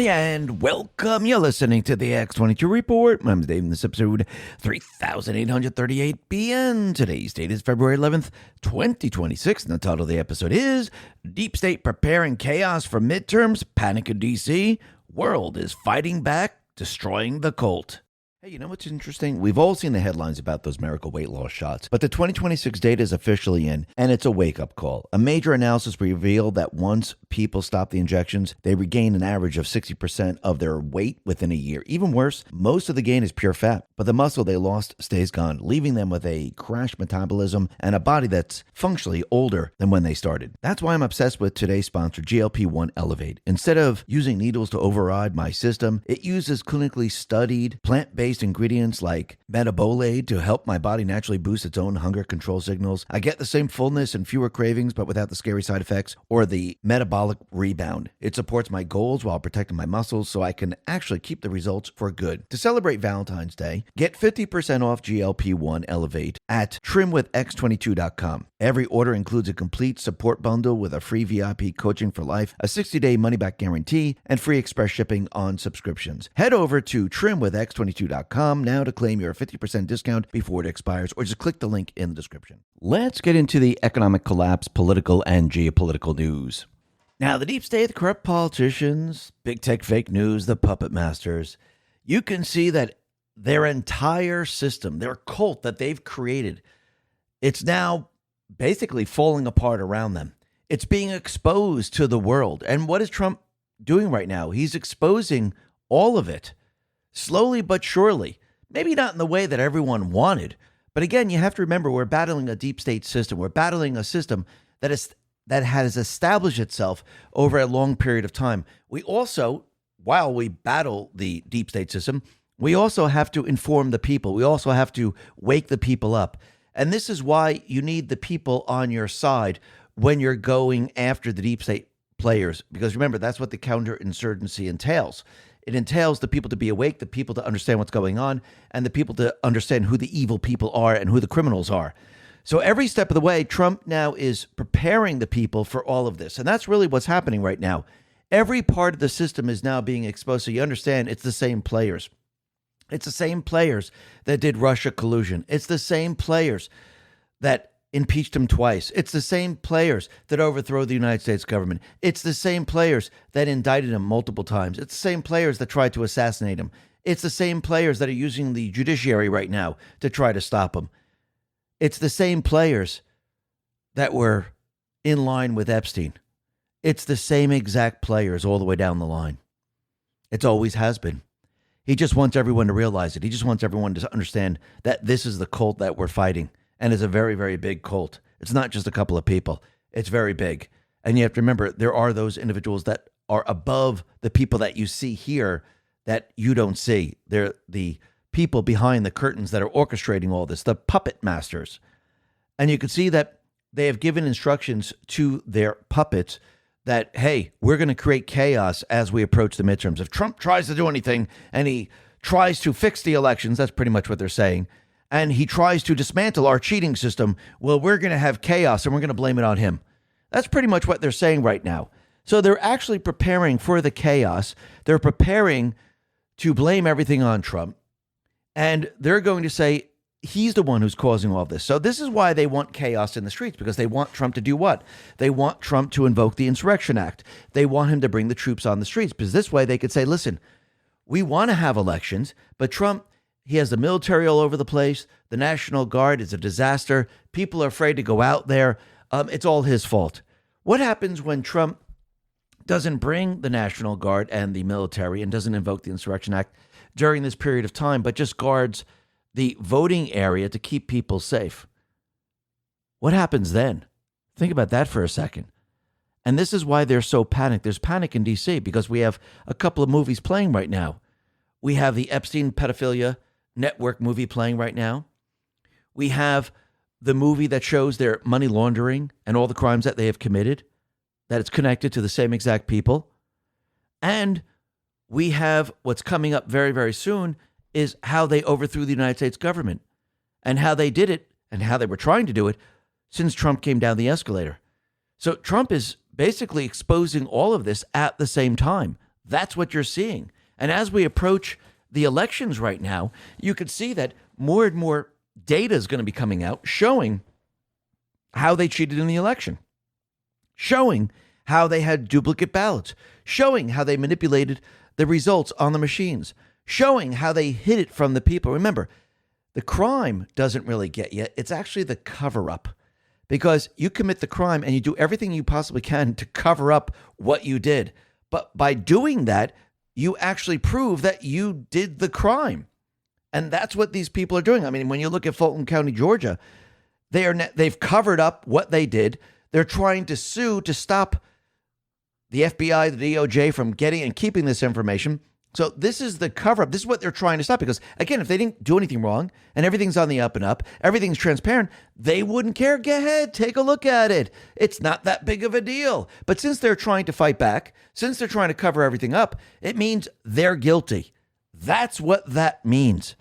Hi, and welcome. You're listening to the X22 Report. My name is Dave, and this episode 3838 BN. Today's date is February 11th, 2026, and the title of the episode is Deep State Preparing Chaos for Midterms, Panic in D.C., World is Fighting Back, Destroying the Cult. Hey, you know what's interesting? We've all seen the headlines about those miracle weight loss shots, but the 2026 data is officially in, and it's a wake-up call. A major analysis revealed that once people stop the injections, they regain an average of 60% of their weight within a year. Even worse, most of the gain is pure fat, but the muscle they lost stays gone, leaving them with a crashed metabolism and a body that's functionally older than when they started. That's why I'm obsessed with today's sponsor, GLP-1 Elevate. Instead of using needles to override my system, it uses clinically studied plant-based ingredients like metabolate to help my body naturally boost its own hunger control signals. I get the same fullness and fewer cravings, but without the scary side effects or the metabolic rebound. It supports my goals while protecting my muscles so I can actually keep the results for good. To celebrate Valentine's Day, get 50% off GLP-1 Elevate at trimwithx22.com. Every order includes a complete support bundle with a free VIP coaching for life, a 60-day money-back guarantee, and free express shipping on subscriptions. Head over to trimwithx22.com now to claim your 50% discount before it expires, or just click the link in the description. Let's get into the economic collapse, political and geopolitical news. Now, the deep state, the corrupt politicians, big tech fake news, the puppet masters, you can see that their entire system, their cult that they've created, it's now basically falling apart around them. It's being exposed to the world. And what is Trump doing right now? He's exposing all of it. Slowly but surely, maybe not in the way that everyone wanted. But again, you have to remember, we're battling a deep state system. We're battling a system that has established itself over a long period of time. We also, while we battle the deep state system, we also have to inform the people. We also have to wake the people up. And this is why you need the people on your side when you're going after the deep state players. Because remember, that's what the counterinsurgency entails. It entails the people to be awake, the people to understand what's going on, and the people to understand who the evil people are and who the criminals are. So every step of the way, Trump now is preparing the people for all of this. And that's really what's happening right now. Every part of the system is now being exposed. So you understand it's the same players. It's the same players that did Russia collusion. It's the same players that impeached him twice. It's the same players that overthrow the United States government. It's the same players that indicted him multiple times. It's the same players that tried to assassinate him. It's the same players that are using the judiciary right now to try to stop him. It's the same players that were in line with Epstein. It's the same exact players all the way down the line. It always has been. He just wants everyone to realize it. He just wants everyone to understand that this is the cult that we're fighting. And it's a very, very big cult. It's not just a couple of people. It's very big. And you have to remember, there are those individuals that are above the people that you see here that you don't see. They're the people behind the curtains that are orchestrating all this, the puppet masters. And you can see that they have given instructions to their puppets that, hey, we're going to create chaos as we approach the midterms. If Trump tries to do anything and he tries to fix the elections, that's pretty much what they're saying, and he tries to dismantle our cheating system, well, we're going to have chaos and we're going to blame it on him. That's pretty much what they're saying right now. So they're actually preparing for the chaos. They're preparing to blame everything on Trump. And they're going to say he's the one who's causing all this. So this is why they want chaos in the streets, because they want Trump to do what? They want Trump to invoke the Insurrection Act. They want him to bring the troops on the streets, because this way they could say, listen, we want to have elections, but Trump, he has the military all over the place. The National Guard is a disaster. People are afraid to go out there. It's all his fault. What happens when Trump doesn't bring the National Guard and the military and doesn't invoke the Insurrection Act during this period of time, but just guards the voting area to keep people safe? What happens then? Think about that for a second. And this is why they're so panicked. There's panic in D.C. because we have a couple of movies playing right now. We have the Epstein pedophilia network movie playing right now. We have the movie that shows their money laundering and all the crimes that they have committed, that it's connected to the same exact people. And we have what's coming up very, very soon is how they overthrew the United States government and how they did it and how they were trying to do it since Trump came down the escalator. So Trump is basically exposing all of this at the same time. That's what you're seeing. And as we approach the elections right now, you could see that more and more data is going to be coming out showing how they cheated in the election, showing how they had duplicate ballots, showing how they manipulated the results on the machines, showing how they hid it from the people. Remember, the crime doesn't really get you. It's actually the cover-up, because you commit the crime and you do everything you possibly can to cover up what you did. But by doing that, you actually prove that you did the crime. And that's what these people are doing. I mean, when you look at Fulton County, Georgia, they've covered up what they did. They're trying to sue to stop the FBI, the DOJ from getting and keeping this information. So this is the cover up. This is what they're trying to stop. Because again, if they didn't do anything wrong and everything's on the up and up, everything's transparent, they wouldn't care. Go ahead, take a look at it. It's not that big of a deal. But since they're trying to fight back, since they're trying to cover everything up, it means they're guilty. That's what that means.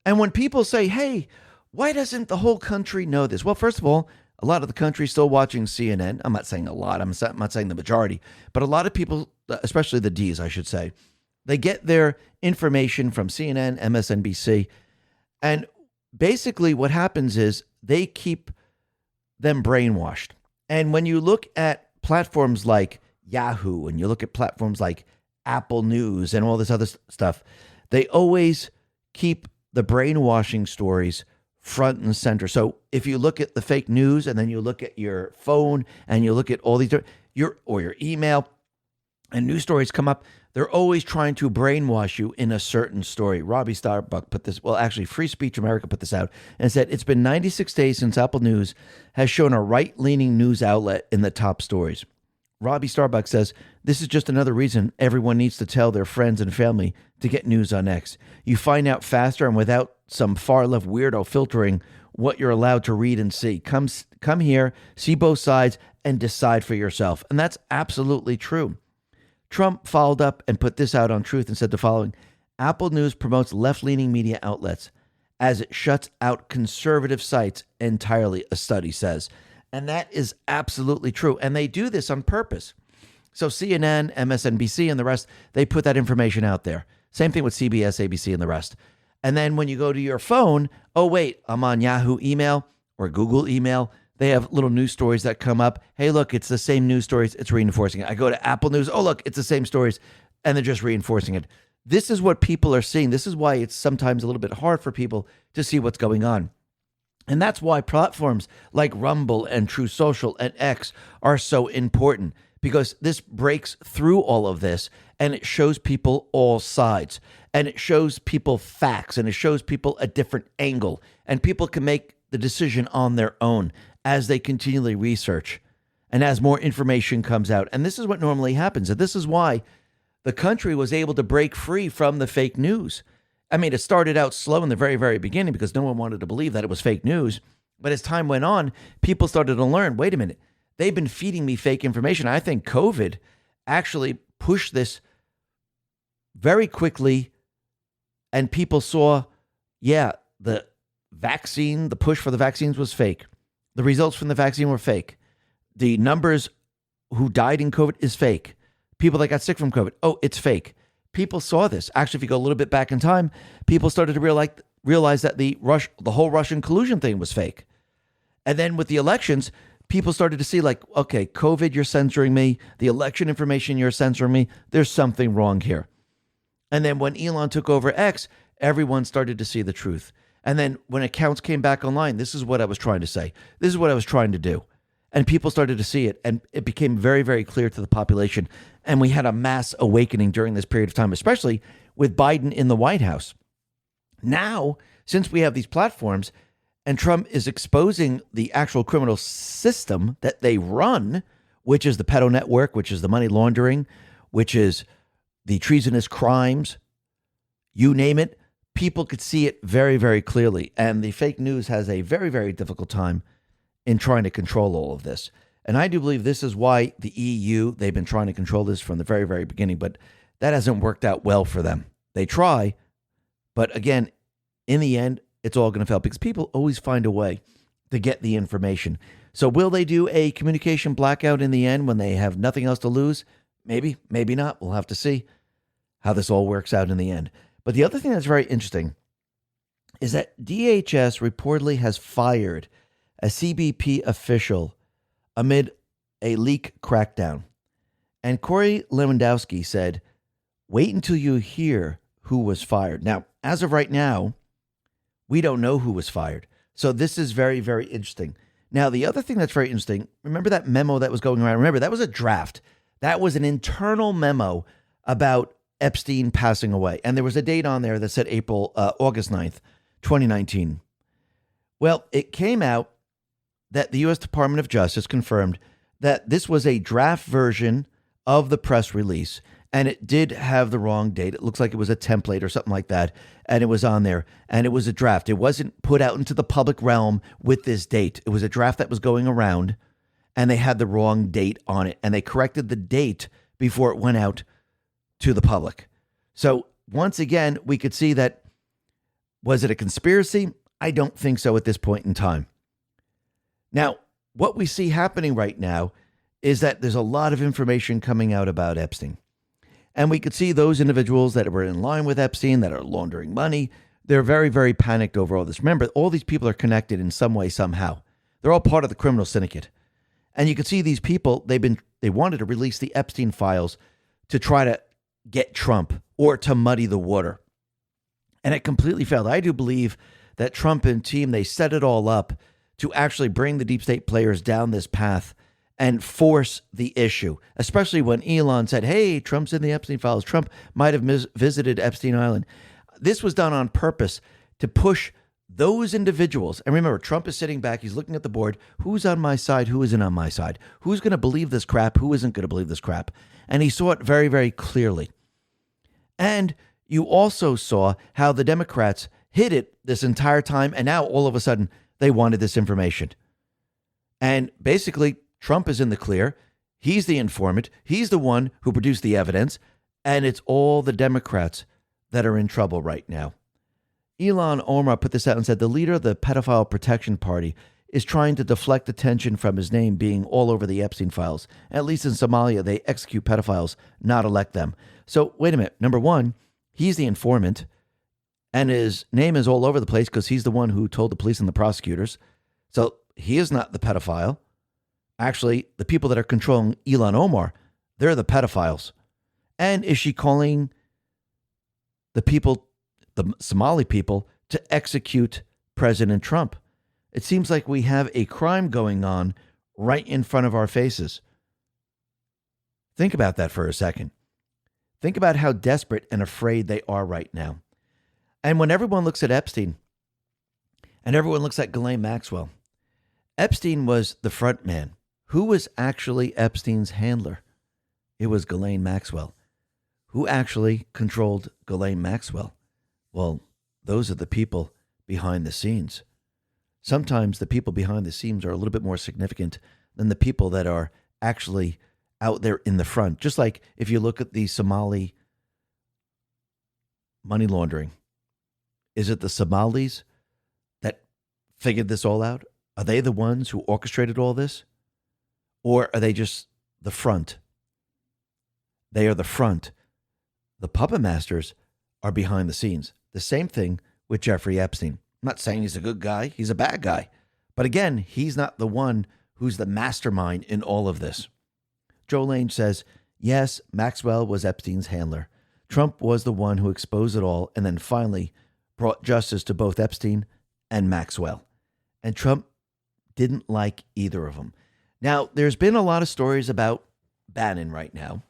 And when people say, hey, why doesn't the whole country know this? Well, first of all, a lot of the country is still watching CNN. I'm not saying a lot. I'm not saying the majority. But a lot of people, especially the Ds, I should say, they get their information from CNN, MSNBC. And basically what happens is they keep them brainwashed. And when you look at platforms like Yahoo and you look at platforms like Apple News and all this other stuff, they always keep the brainwashing stories front and center. So if you look at the fake news and then you look at your phone and you look at all these, your email and news stories come up, they're always trying to brainwash you in a certain story. Robbie Starbuck put this, well, actually Free Speech America put this out and said, it's been 96 days since Apple News has shown a right-leaning news outlet in the top stories. Robbie Starbuck says, this is just another reason everyone needs to tell their friends and family to get news on X. You find out faster and without some far-left weirdo filtering what you're allowed to read and see. Come here, see both sides, and decide for yourself. And that's absolutely true. Trump followed up and put this out on Truth and said the following: Apple News promotes left-leaning media outlets as it shuts out conservative sites entirely, a study says. And that is absolutely true. And they do this on purpose. So CNN, MSNBC, and the rest, they put that information out there. Same thing with CBS, ABC, and the rest. And then when you go to your phone, oh, wait, I'm on Yahoo email or Google email. They have little news stories that come up. Hey, look, it's the same news stories. It's reinforcing it. I go to Apple News. Oh, look, it's the same stories. And they're just reinforcing it. This is what people are seeing. This is why it's sometimes a little bit hard for people to see what's going on. And that's why platforms like Rumble and True Social and X are so important, because this breaks through all of this and it shows people all sides and it shows people facts and it shows people a different angle, and people can make the decision on their own as they continually research and as more information comes out. And this is what normally happens. And this is why the country was able to break free from the fake news. I mean, it started out slow in the very, very beginning because no one wanted to believe that it was fake news. But as time went on, people started to learn, wait a minute, they've been feeding me fake information. I think COVID actually pushed this very quickly, and people saw, yeah, the vaccine, the push for the vaccines was fake. The results from the vaccine were fake. The numbers who died in COVID is fake. People that got sick from COVID, oh, it's fake. People saw this. Actually, if you go a little bit back in time, people started to realize that the whole Russian collusion thing was fake. And then with the elections, people started to see like, okay, COVID, you're censoring me. The election information, you're censoring me. There's something wrong here. And then when Elon took over X, everyone started to see the truth. And then when accounts came back online, this is what I was trying to say. This is what I was trying to do. And people started to see it, and it became very, very clear to the population. And we had a mass awakening during this period of time, especially with Biden in the White House. Now, since we have these platforms and Trump is exposing the actual criminal system that they run, which is the pedo network, which is the money laundering, which is the treasonous crimes, you name it, people could see it very, very clearly. And the fake news has a very, very difficult time in trying to control all of this. And I do believe this is why the EU, they've been trying to control this from the very, very beginning, but that hasn't worked out well for them. They try, but again, in the end, it's all going to fail because people always find a way to get the information. So will they do a communication blackout in the end when they have nothing else to lose? Maybe, maybe not. We'll have to see. how this all works out in the end. But the other thing that's very interesting is that DHS reportedly has fired a CBP official amid a leak crackdown. And Corey Lewandowski said, wait until you hear who was fired. Now, as of right now, we don't know who was fired. So this is very, very interesting. Now, the other thing that's very interesting, remember that memo that was going around? Remember, that was a draft. That was an internal memo about Epstein passing away. And there was a date on there that said August 9th, 2019. Well, it came out that the U.S. Department of Justice confirmed that this was a draft version of the press release, and it did have the wrong date. It looks like it was a template or something like that, and it was on there, and it was a draft. It wasn't put out into the public realm with this date. It was a draft that was going around, and they had the wrong date on it, and they corrected the date before it went out to the public. So once again, we could see that, was it a conspiracy? I don't think so at this point in time. Now, what we see happening right now is that there's a lot of information coming out about Epstein. And we could see those individuals that were in line with Epstein, that are laundering money, they're very, very panicked over all this. Remember, all these people are connected in some way, somehow. They're all part of the criminal syndicate. And you can see these people, they wanted to release the Epstein files to try to get Trump or to muddy the water. And it completely failed. I do believe that Trump and team, they set it all up to actually bring the deep state players down this path and force the issue, especially when Elon said, hey, Trump's in the Epstein files. Trump might have visited Epstein Island. This was done on purpose to push those individuals. And remember, Trump is sitting back. He's looking at the board. Who's on my side? Who isn't on my side? Who's going to believe this crap? Who isn't going to believe this crap? And he saw it very, very clearly. And you also saw how the Democrats hid it this entire time. And now all of a sudden they wanted this information. And basically, Trump is in the clear. He's the informant. He's the one who produced the evidence. And it's all the Democrats that are in trouble right now. Ilhan Omar put this out and said the leader of the pedophile protection party is trying to deflect attention from his name being all over the Epstein files. At least in Somalia, they execute pedophiles, not elect them. So wait a minute. Number one, he's the informant. And his name is all over the place because he's the one who told the police and the prosecutors. So he is not the pedophile. Actually, the people that are controlling Ilhan Omar, they're the pedophiles. And is she calling the people, the Somali people, to execute President Trump? It seems like we have a crime going on right in front of our faces. Think about that for a second. Think about how desperate and afraid they are right now. And when everyone looks at Epstein and everyone looks at Ghislaine Maxwell, Epstein was the front man. Who was actually Epstein's handler? It was Ghislaine Maxwell. Who actually controlled Ghislaine Maxwell? Well, those are the people behind the scenes. Sometimes the people behind the scenes are a little bit more significant than the people that are actually out there in the front. Just like if you look at the Somali money laundering, is it the Somalis that figured this all out? Are they the ones who orchestrated all this? Or are they just the front? They are the front. The puppet masters are behind the scenes. The same thing with Jeffrey Epstein. I'm not saying he's a good guy. He's a bad guy. But again, he's not the one who's the mastermind in all of this. Joe Lane says, yes, Maxwell was Epstein's handler. Trump was the one who exposed it all and then finally brought justice to both Epstein and Maxwell. And Trump didn't like either of them. Now, there's been a lot of stories about Bannon right now.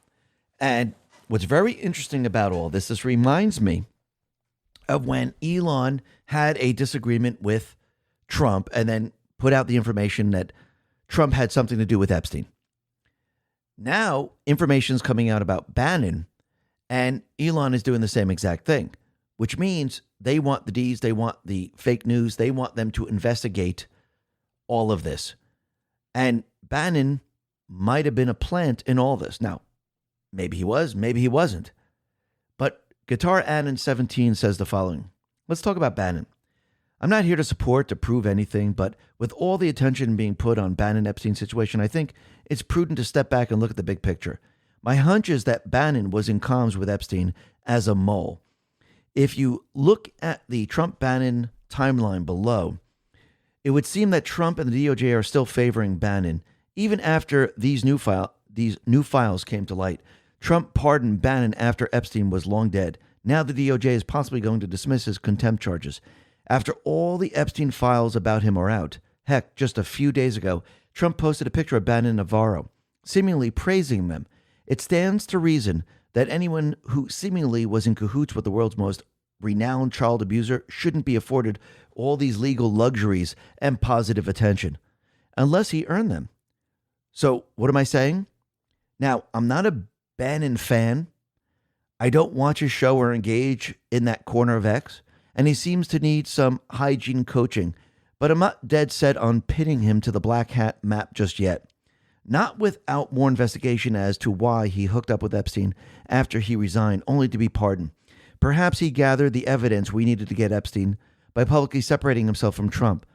And what's very interesting about all this reminds me of when Elon had a disagreement with Trump and then put out the information that Trump had something to do with Epstein. Now, information is coming out about Bannon, and Elon is doing the same exact thing, which means they want the D's, they want the fake news, they want them to investigate all of this. And Bannon might have been a plant in all this. Now, maybe he was, maybe he wasn't. But Guitar Annan 17 says the following. Let's talk about Bannon. I'm not here to support, to prove anything, but with all the attention being put on Bannon Epstein situation, I think it's prudent to step back and look at the big picture. My hunch is that Bannon was in comms with Epstein as a mole. If you look at the Trump-Bannon timeline below, it would seem that Trump and the DOJ are still favoring Bannon, even after these new files came to light. Trump pardoned Bannon after Epstein was long dead. Now the DOJ is possibly going to dismiss his contempt charges. After all the Epstein files about him are out, heck, just a few days ago, Trump posted a picture of Bannon and Navarro, seemingly praising them. It stands to reason that anyone who seemingly was in cahoots with the world's most renowned child abuser shouldn't be afforded all these legal luxuries and positive attention, unless he earned them. So what am I saying? Now, I'm not a Bannon fan. I don't watch his show or engage in that corner of X, and he seems to need some hygiene coaching, but I'm not dead set on pinning him to the black hat map just yet. Not without more investigation as to why he hooked up with Epstein after he resigned, only to be pardoned. Perhaps he gathered the evidence we needed to get Epstein by publicly separating himself from Trump.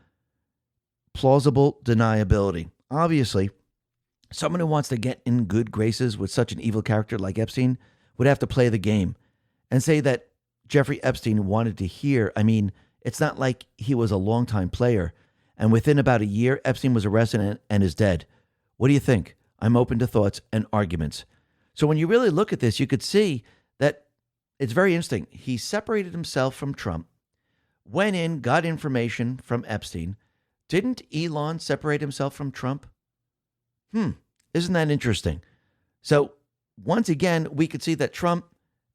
Plausible deniability. Obviously, someone who wants to get in good graces with such an evil character like Epstein would have to play the game and say that Jeffrey Epstein wanted to hear. I mean, it's not like he was a longtime player, and within about a year, Epstein was arrested and is dead. What do you think? I'm open to thoughts and arguments. So when you really look at this, you could see that it's very interesting. He separated himself from Trump, went in, got information from Epstein. Didn't Elon separate himself from Trump? Isn't that interesting? So once again, we could see that Trump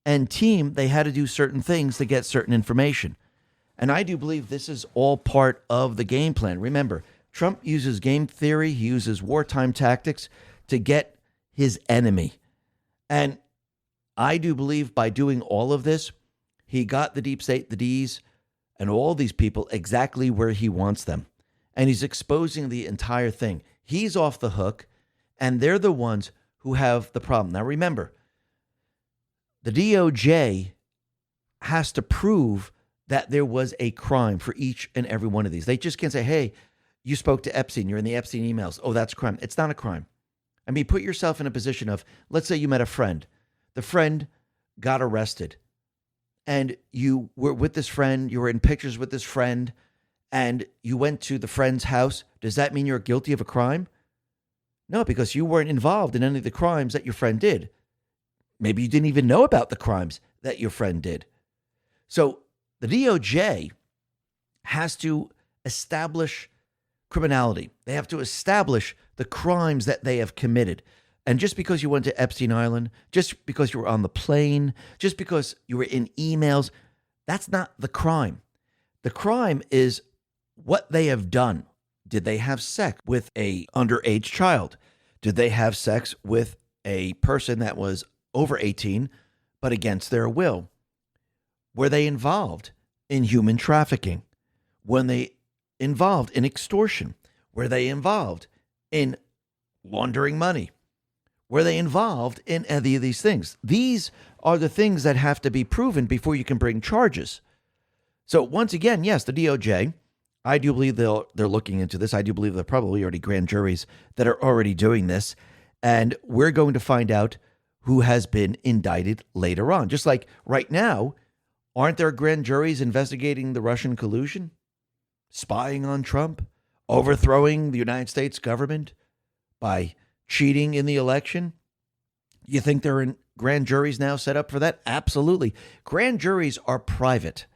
and team, they had to do certain things to get certain information. And I do believe this is all part of the game plan. Remember, Trump uses game theory. He uses wartime tactics to get his enemy. And I do believe by doing all of this, he got the deep state, the Ds, and all these people exactly where he wants them. And he's exposing the entire thing. He's off the hook, and they're the ones who have the problem. Now, remember, the DOJ has to prove that there was a crime for each and every one of these. They just can't say, hey, you spoke to Epstein, you're in the Epstein emails. Oh, that's a crime. It's not a crime. I mean, put yourself in a position of, let's say you met a friend. The friend got arrested, and you were with this friend, you were in pictures with this friend, and you went to the friend's house. Does that mean you're guilty of a crime? No, because you weren't involved in any of the crimes that your friend did. Maybe you didn't even know about the crimes that your friend did. So the DOJ has to establish criminality. They have to establish the crimes that they have committed. And just because you went to Epstein Island, just because you were on the plane, just because you were in emails, that's not the crime. The crime is what they have done. Did they have sex with a underage child? Did they have sex with a person that was over 18, but against their will? Were they involved in human trafficking? Were they involved in extortion? Were they involved in laundering money? Were they involved in any of these things? These are the things that have to be proven before you can bring charges. So once again, yes, the DOJ, I do believe they're looking into this. I do believe there are probably already grand juries that are already doing this. And we're going to find out who has been indicted later on. Just like right now, aren't there grand juries investigating the Russian collusion? Spying on Trump? Overthrowing the United States government by cheating in the election? You think there are grand juries now set up for that? Absolutely. Grand juries are private.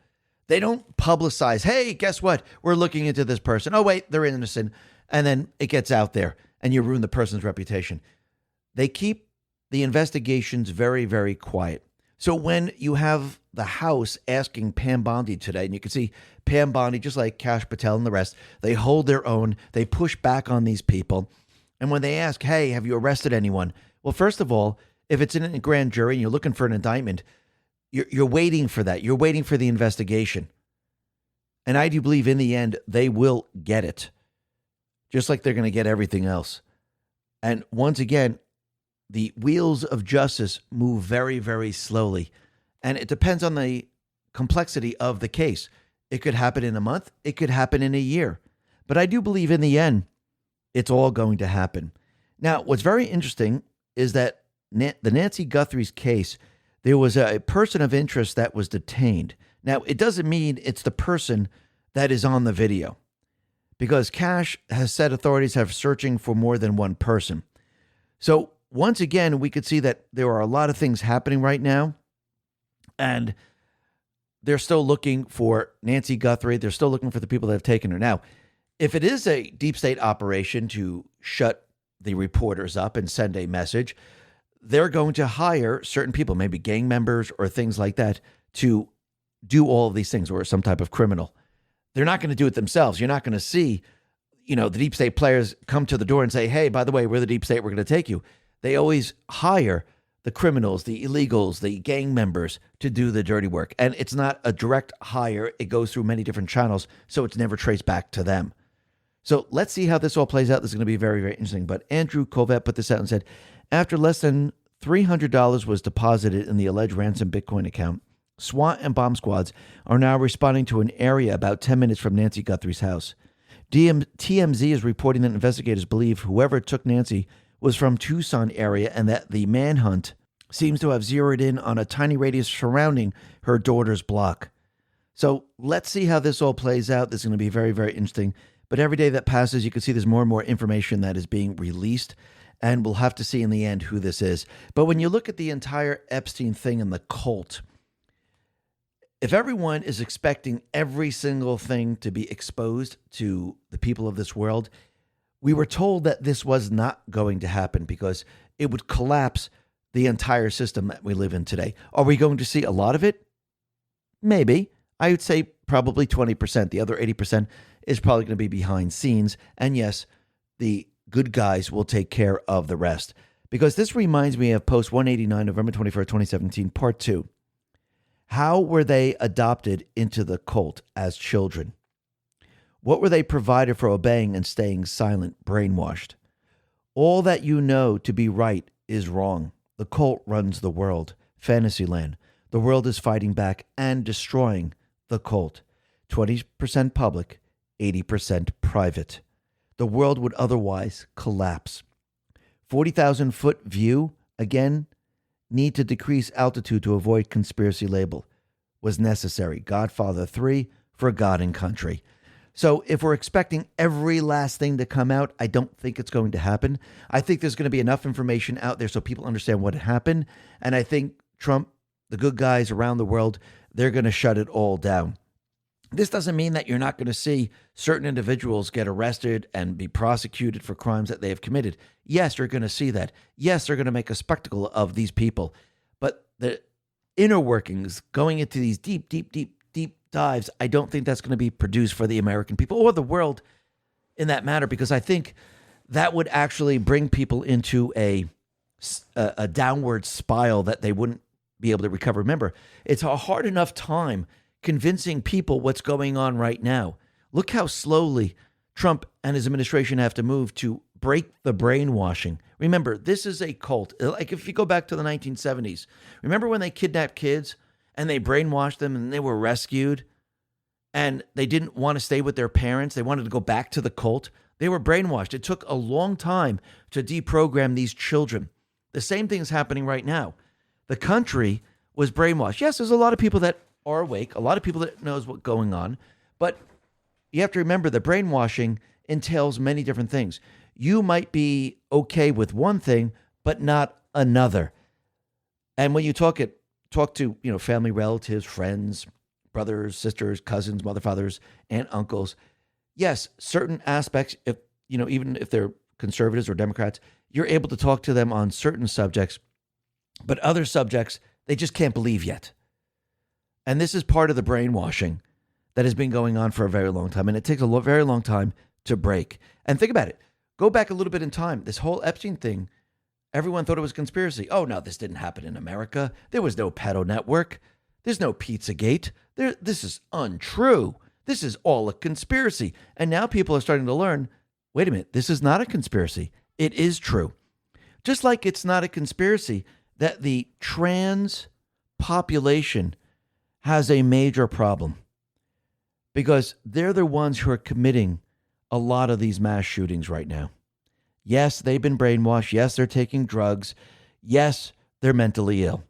They don't publicize, hey, guess what? We're looking into this person. Oh, wait, they're innocent. And then it gets out there and you ruin the person's reputation. They keep the investigations very, very quiet. So when you have the House asking Pam Bondi today, and you can see Pam Bondi, just like Kash Patel and the rest, they hold their own. They push back on these people. And when they ask, hey, have you arrested anyone? Well, first of all, if it's in a grand jury and you're looking for an indictment, you're waiting for that. You're waiting for the investigation. And I do believe in the end, they will get it, just like they're going to get everything else. And once again, the wheels of justice move very, very slowly. And it depends on the complexity of the case. It could happen in a month. It could happen in a year. But I do believe in the end, it's all going to happen. Now, what's very interesting is that the Nancy Guthrie's case, There was a person of interest that was detained. Now, it doesn't mean it's the person that is on the video, because Cash has said authorities have searching for more than one person. So once again, we could see that there are a lot of things happening right now, and they're still looking for Nancy Guthrie. They're still looking for the people that have taken her. Now, if it is a deep state operation to shut the reporters up and send a message, they're going to hire certain people, maybe gang members or things like that, to do all of these things, or some type of criminal. They're not going to do it themselves. You're not going to see, the deep state players come to the door and say, hey, by the way, we're the deep state, we're going to take you. They always hire the criminals, the illegals, the gang members to do the dirty work. And it's not a direct hire. It goes through many different channels, so it's never traced back to them. So let's see how this all plays out. This is going to be very, very interesting. But Andrew Covet put this out and said, after less than $300 was deposited in the alleged ransom Bitcoin account, SWAT and bomb squads are now responding to an area about 10 minutes from Nancy Guthrie's house. TMZ is reporting that investigators believe whoever took Nancy was from Tucson area, and that the manhunt seems to have zeroed in on a tiny radius surrounding her daughter's block. So let's see how this all plays out. This is going to be very, very interesting. But every day that passes, you can see there's more and more information that is being released, and we'll have to see in the end who this is. But when you look at the entire Epstein thing and the cult, if everyone is expecting every single thing to be exposed to the people of this world, we were told that this was not going to happen because it would collapse the entire system that we live in today. Are we going to see a lot of it? Maybe. I would say probably 20%. The other 80% is probably going to be behind scenes. And yes, the good guys will take care of the rest. Because this reminds me of Post 189, November 21st, 2017, Part 2. How were they adopted into the cult as children? What were they provided for obeying and staying silent, brainwashed? All that you know to be right is wrong. The cult runs the world. Fantasyland. The world is fighting back and destroying the cult. 20% public, 80% private. The world would otherwise collapse. 40,000-foot view, again, need to decrease altitude to avoid conspiracy label. Was necessary. Godfather 3 for God and country. So if we're expecting every last thing to come out, I don't think it's going to happen. I think there's going to be enough information out there so people understand what happened. And I think Trump, the good guys around the world, they're going to shut it all down. This doesn't mean that you're not going to see certain individuals get arrested and be prosecuted for crimes that they have committed. Yes, you're going to see that. Yes, they're going to make a spectacle of these people. But the inner workings, going into these deep dives, I don't think that's going to be produced for the American people or the world in that matter, because I think that would actually bring people into a downward spiral that they wouldn't be able to recover. Remember, it's a hard enough time convincing people what's going on right now. Look how slowly Trump and his administration have to move to break the brainwashing. Remember, this is a cult. Like if you go back to the 1970s, remember when they kidnapped kids and they brainwashed them and they were rescued and they didn't want to stay with their parents? They wanted to go back to the cult. They were brainwashed. It took a long time to deprogram these children. The same thing is happening right now. The country was brainwashed. Yes, there's a lot of people that are awake, a lot of people that knows what's going on, but you have to remember the brainwashing entails many different things. You might be okay with one thing, but not another. And when you talk to family, relatives, friends, brothers, sisters, cousins, mother, fathers, aunt, uncles, yes, certain aspects, if even if they're conservatives or Democrats, you're able to talk to them on certain subjects, but other subjects they just can't believe yet. And this is part of the brainwashing that has been going on for a very long time. And it takes a very long time to break. And think about it. Go back a little bit in time. This whole Epstein thing, everyone thought it was a conspiracy. Oh, no, this didn't happen in America. There was no pedo network. There's no Pizzagate. This is untrue. This is all a conspiracy. And now people are starting to learn, wait a minute, this is not a conspiracy. It is true. Just like it's not a conspiracy that the trans population has a major problem, because they're the ones who are committing a lot of these mass shootings right now. Yes, they've been brainwashed. Yes, they're taking drugs. Yes, they're mentally ill.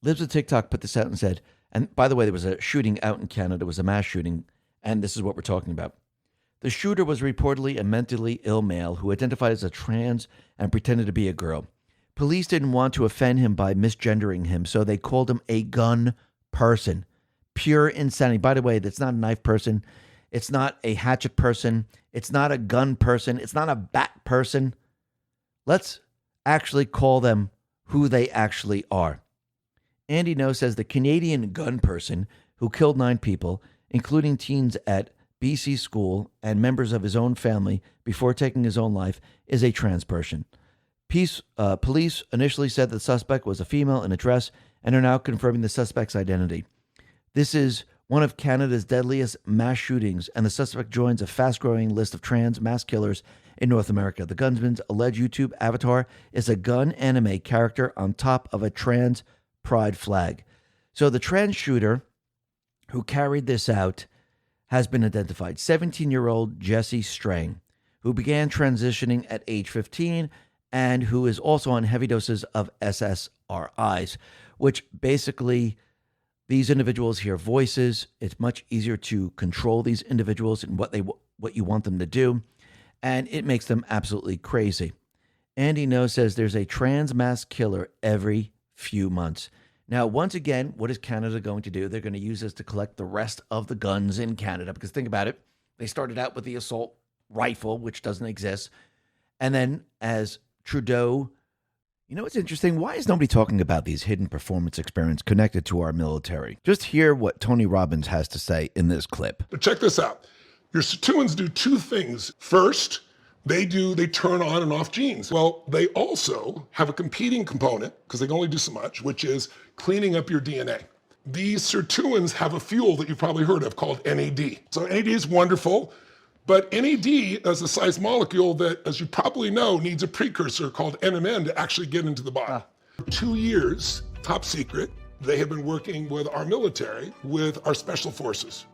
Libs of TikTok put this out and said, and by the way, there was a shooting out in Canada. It was a mass shooting, and this is what we're talking about. The shooter was reportedly a mentally ill male who identified as a trans and pretended to be a girl. Police didn't want to offend him by misgendering him, so they called him a gun person. Pure insanity. By the way, that's not a knife person. It's not a hatchet person. It's not a gun person. It's not a bat person. Let's actually call them who they actually are. Andy No says the Canadian gun person who killed 9 people, including teens at BC school and members of his own family before taking his own life, is a trans person. Police initially said the suspect was a female in a dress and are now confirming the suspect's identity. This is one of Canada's deadliest mass shootings, and the suspect joins a fast-growing list of trans mass killers in North America. The gunman's alleged YouTube avatar is a gun anime character on top of a trans pride flag. So the trans shooter who carried this out has been identified. 17-year-old Jesse Strang, who began transitioning at age 15 and who is also on heavy doses of SSRIs, which basically these individuals hear voices. It's much easier to control these individuals and what you want them to do, and it makes them absolutely crazy. Andy No says there's a trans mass killer every few months. Now, once again, what is Canada going to do? They're going to use this to collect the rest of the guns in Canada, because think about it. They started out with the assault rifle, which doesn't exist. And then as Trudeau, you know what's interesting? Why is nobody talking about these hidden performance experiments connected to our military? Just hear what Tony Robbins has to say in this clip. But check this out. Your sirtuins do 2 things. First, they turn on and off genes. Well, they also have a competing component, because they can only do so much, which is cleaning up your DNA. These sirtuins have a fuel that you've probably heard of called NAD. So NAD is wonderful, but NAD is a size molecule that, as you probably know, needs a precursor called NMN to actually get into the body. For 2 years, top secret, they have been working with our military, with our special forces.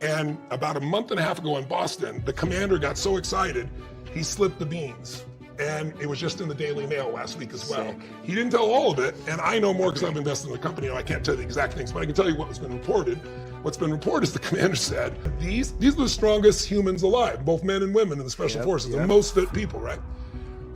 And about a month and a half ago in Boston, the commander got so excited, he slipped the beans. And it was just in the Daily Mail last week as well. He didn't tell all of it, and I know more because I've invested in the company, and I can't tell you the exact things, but I can tell you what's been reported. What's been reported is the commander said, these are the strongest humans alive, both men and women in the special forces, the most fit people, right?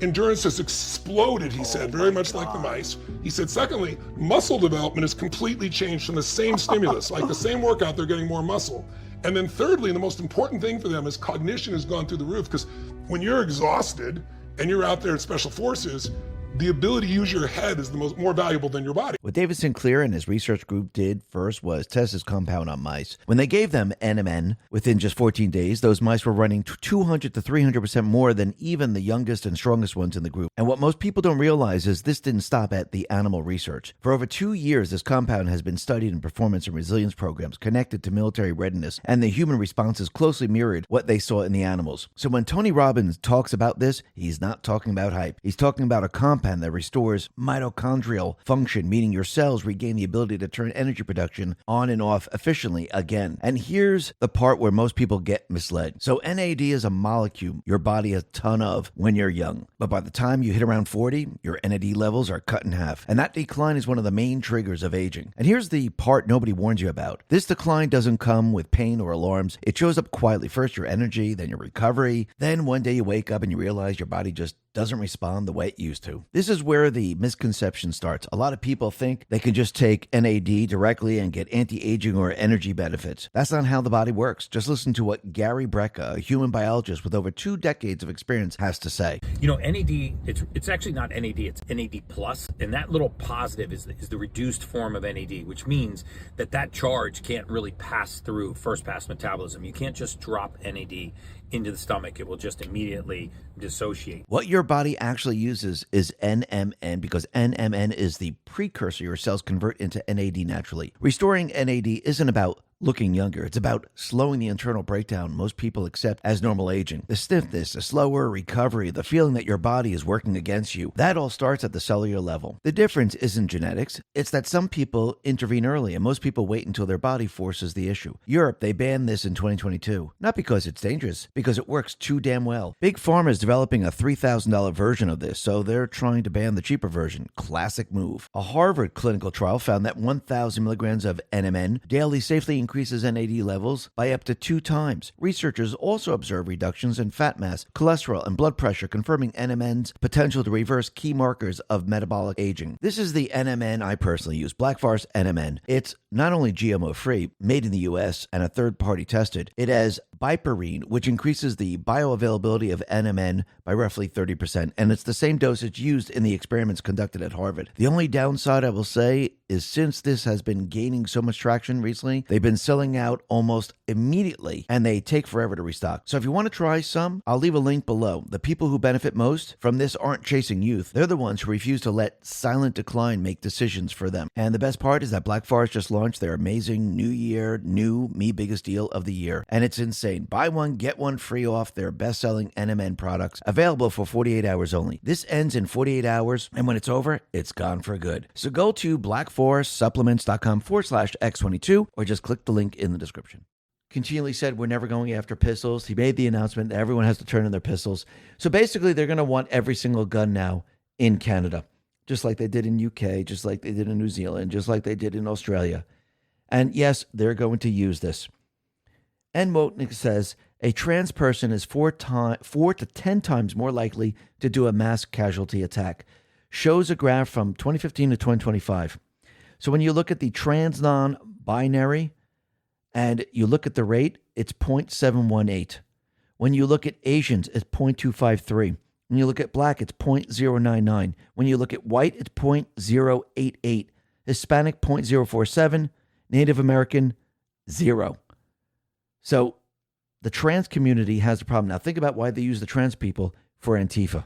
Endurance has exploded, he said, very much like the mice. He said, secondly, muscle development has completely changed from the same stimulus, like the same workout, they're getting more muscle. And then thirdly, and the most important thing for them is cognition has gone through the roof, because when you're exhausted and you're out there in special forces, the ability to use your head is more valuable than your body. What David Sinclair and his research group did first was test this compound on mice. When they gave them NMN within just 14 days, those mice were running 200 to 300% more than even the youngest and strongest ones in the group. And what most people don't realize is this didn't stop at the animal research. For over 2 years, this compound has been studied in performance and resilience programs connected to military readiness, and the human responses closely mirrored what they saw in the animals. So when Tony Robbins talks about this, he's not talking about hype. He's talking about a compound that restores mitochondrial function, meaning your cells regain the ability to turn energy production on and off efficiently again. And here's the part where most people get misled. So NAD is a molecule your body has a ton of when you're young. But by the time you hit around 40, your NAD levels are cut in half. And that decline is one of the main triggers of aging. And here's the part nobody warns you about. This decline doesn't come with pain or alarms. It shows up quietly. First your energy, then your recovery. Then one day you wake up and you realize your body just doesn't respond the way it used to. This is where the misconception starts. A lot of people think they can just take NAD directly and get anti-aging or energy benefits. That's not how the body works. Just listen to what Gary Brecka, a human biologist with over 2 decades of experience, has to say. You know, NAD, it's actually not NAD, it's NAD+, and that little positive is the reduced form of NAD, which means that charge can't really pass through first-pass metabolism. You can't just drop NAD into the stomach. It will just immediately dissociate. What your body actually uses is NMN, because NMN is the precursor your cells convert into NAD naturally. Restoring NAD isn't about looking younger. It's about slowing the internal breakdown most people accept as normal aging. The stiffness, the slower recovery, the feeling that your body is working against you. That all starts at the cellular level. The difference isn't genetics. It's that some people intervene early and most people wait until their body forces the issue. Europe, they banned this in 2022. Not because it's dangerous, because it works too damn well. Big Pharma is developing a $3,000 version of this, so they're trying to ban the cheaper version. Classic move. A Harvard clinical trial found that 1,000 milligrams of NMN daily safely increases NAD levels by up to 2 times. Researchers also observed reductions in fat mass, cholesterol, and blood pressure, confirming NMN's potential to reverse key markers of metabolic aging. This is the NMN I personally use, Black Forest NMN. It's not only GMO-free, made in the U.S., and a third-party tested. It has piperine, which increases the bioavailability of NMN by roughly 30%, and it's the same dosage used in the experiments conducted at Harvard. The only downside I will say is since this has been gaining so much traction recently, they've been selling out almost immediately, and they take forever to restock. So if you want to try some, I'll leave a link below. The people who benefit most from this aren't chasing youth. They're the ones who refuse to let silent decline make decisions for them. And the best part is that Black Forest just launched their amazing New Year, new Me Biggest Deal of the Year. And it's insane. Buy one, get one free off their best-selling NMN products, available for 48 hours only. This ends in 48 hours, and when it's over, it's gone for good. So go to blackforestsupplements.com/X22, or just click the link in the description. Continually said we're never going after pistols. He made the announcement that everyone has to turn in their pistols. So basically, they're going to want every single gun now in Canada, just like they did in UK, just like they did in New Zealand, just like they did in Australia. And yes, they're going to use this. And Motnik says a trans person is 4 to 10 times more likely to do a mass casualty attack. Shows a graph from 2015 to 2025. So when you look at the trans non-binary and you look at the rate, it's 0.718. When you look at Asians, it's 0.253. When you look at black, it's 0.099. When you look at white, it's 0.088. Hispanic, 0.047. Native American, 0. So the trans community has a problem. Now think about why they use the trans people for Antifa.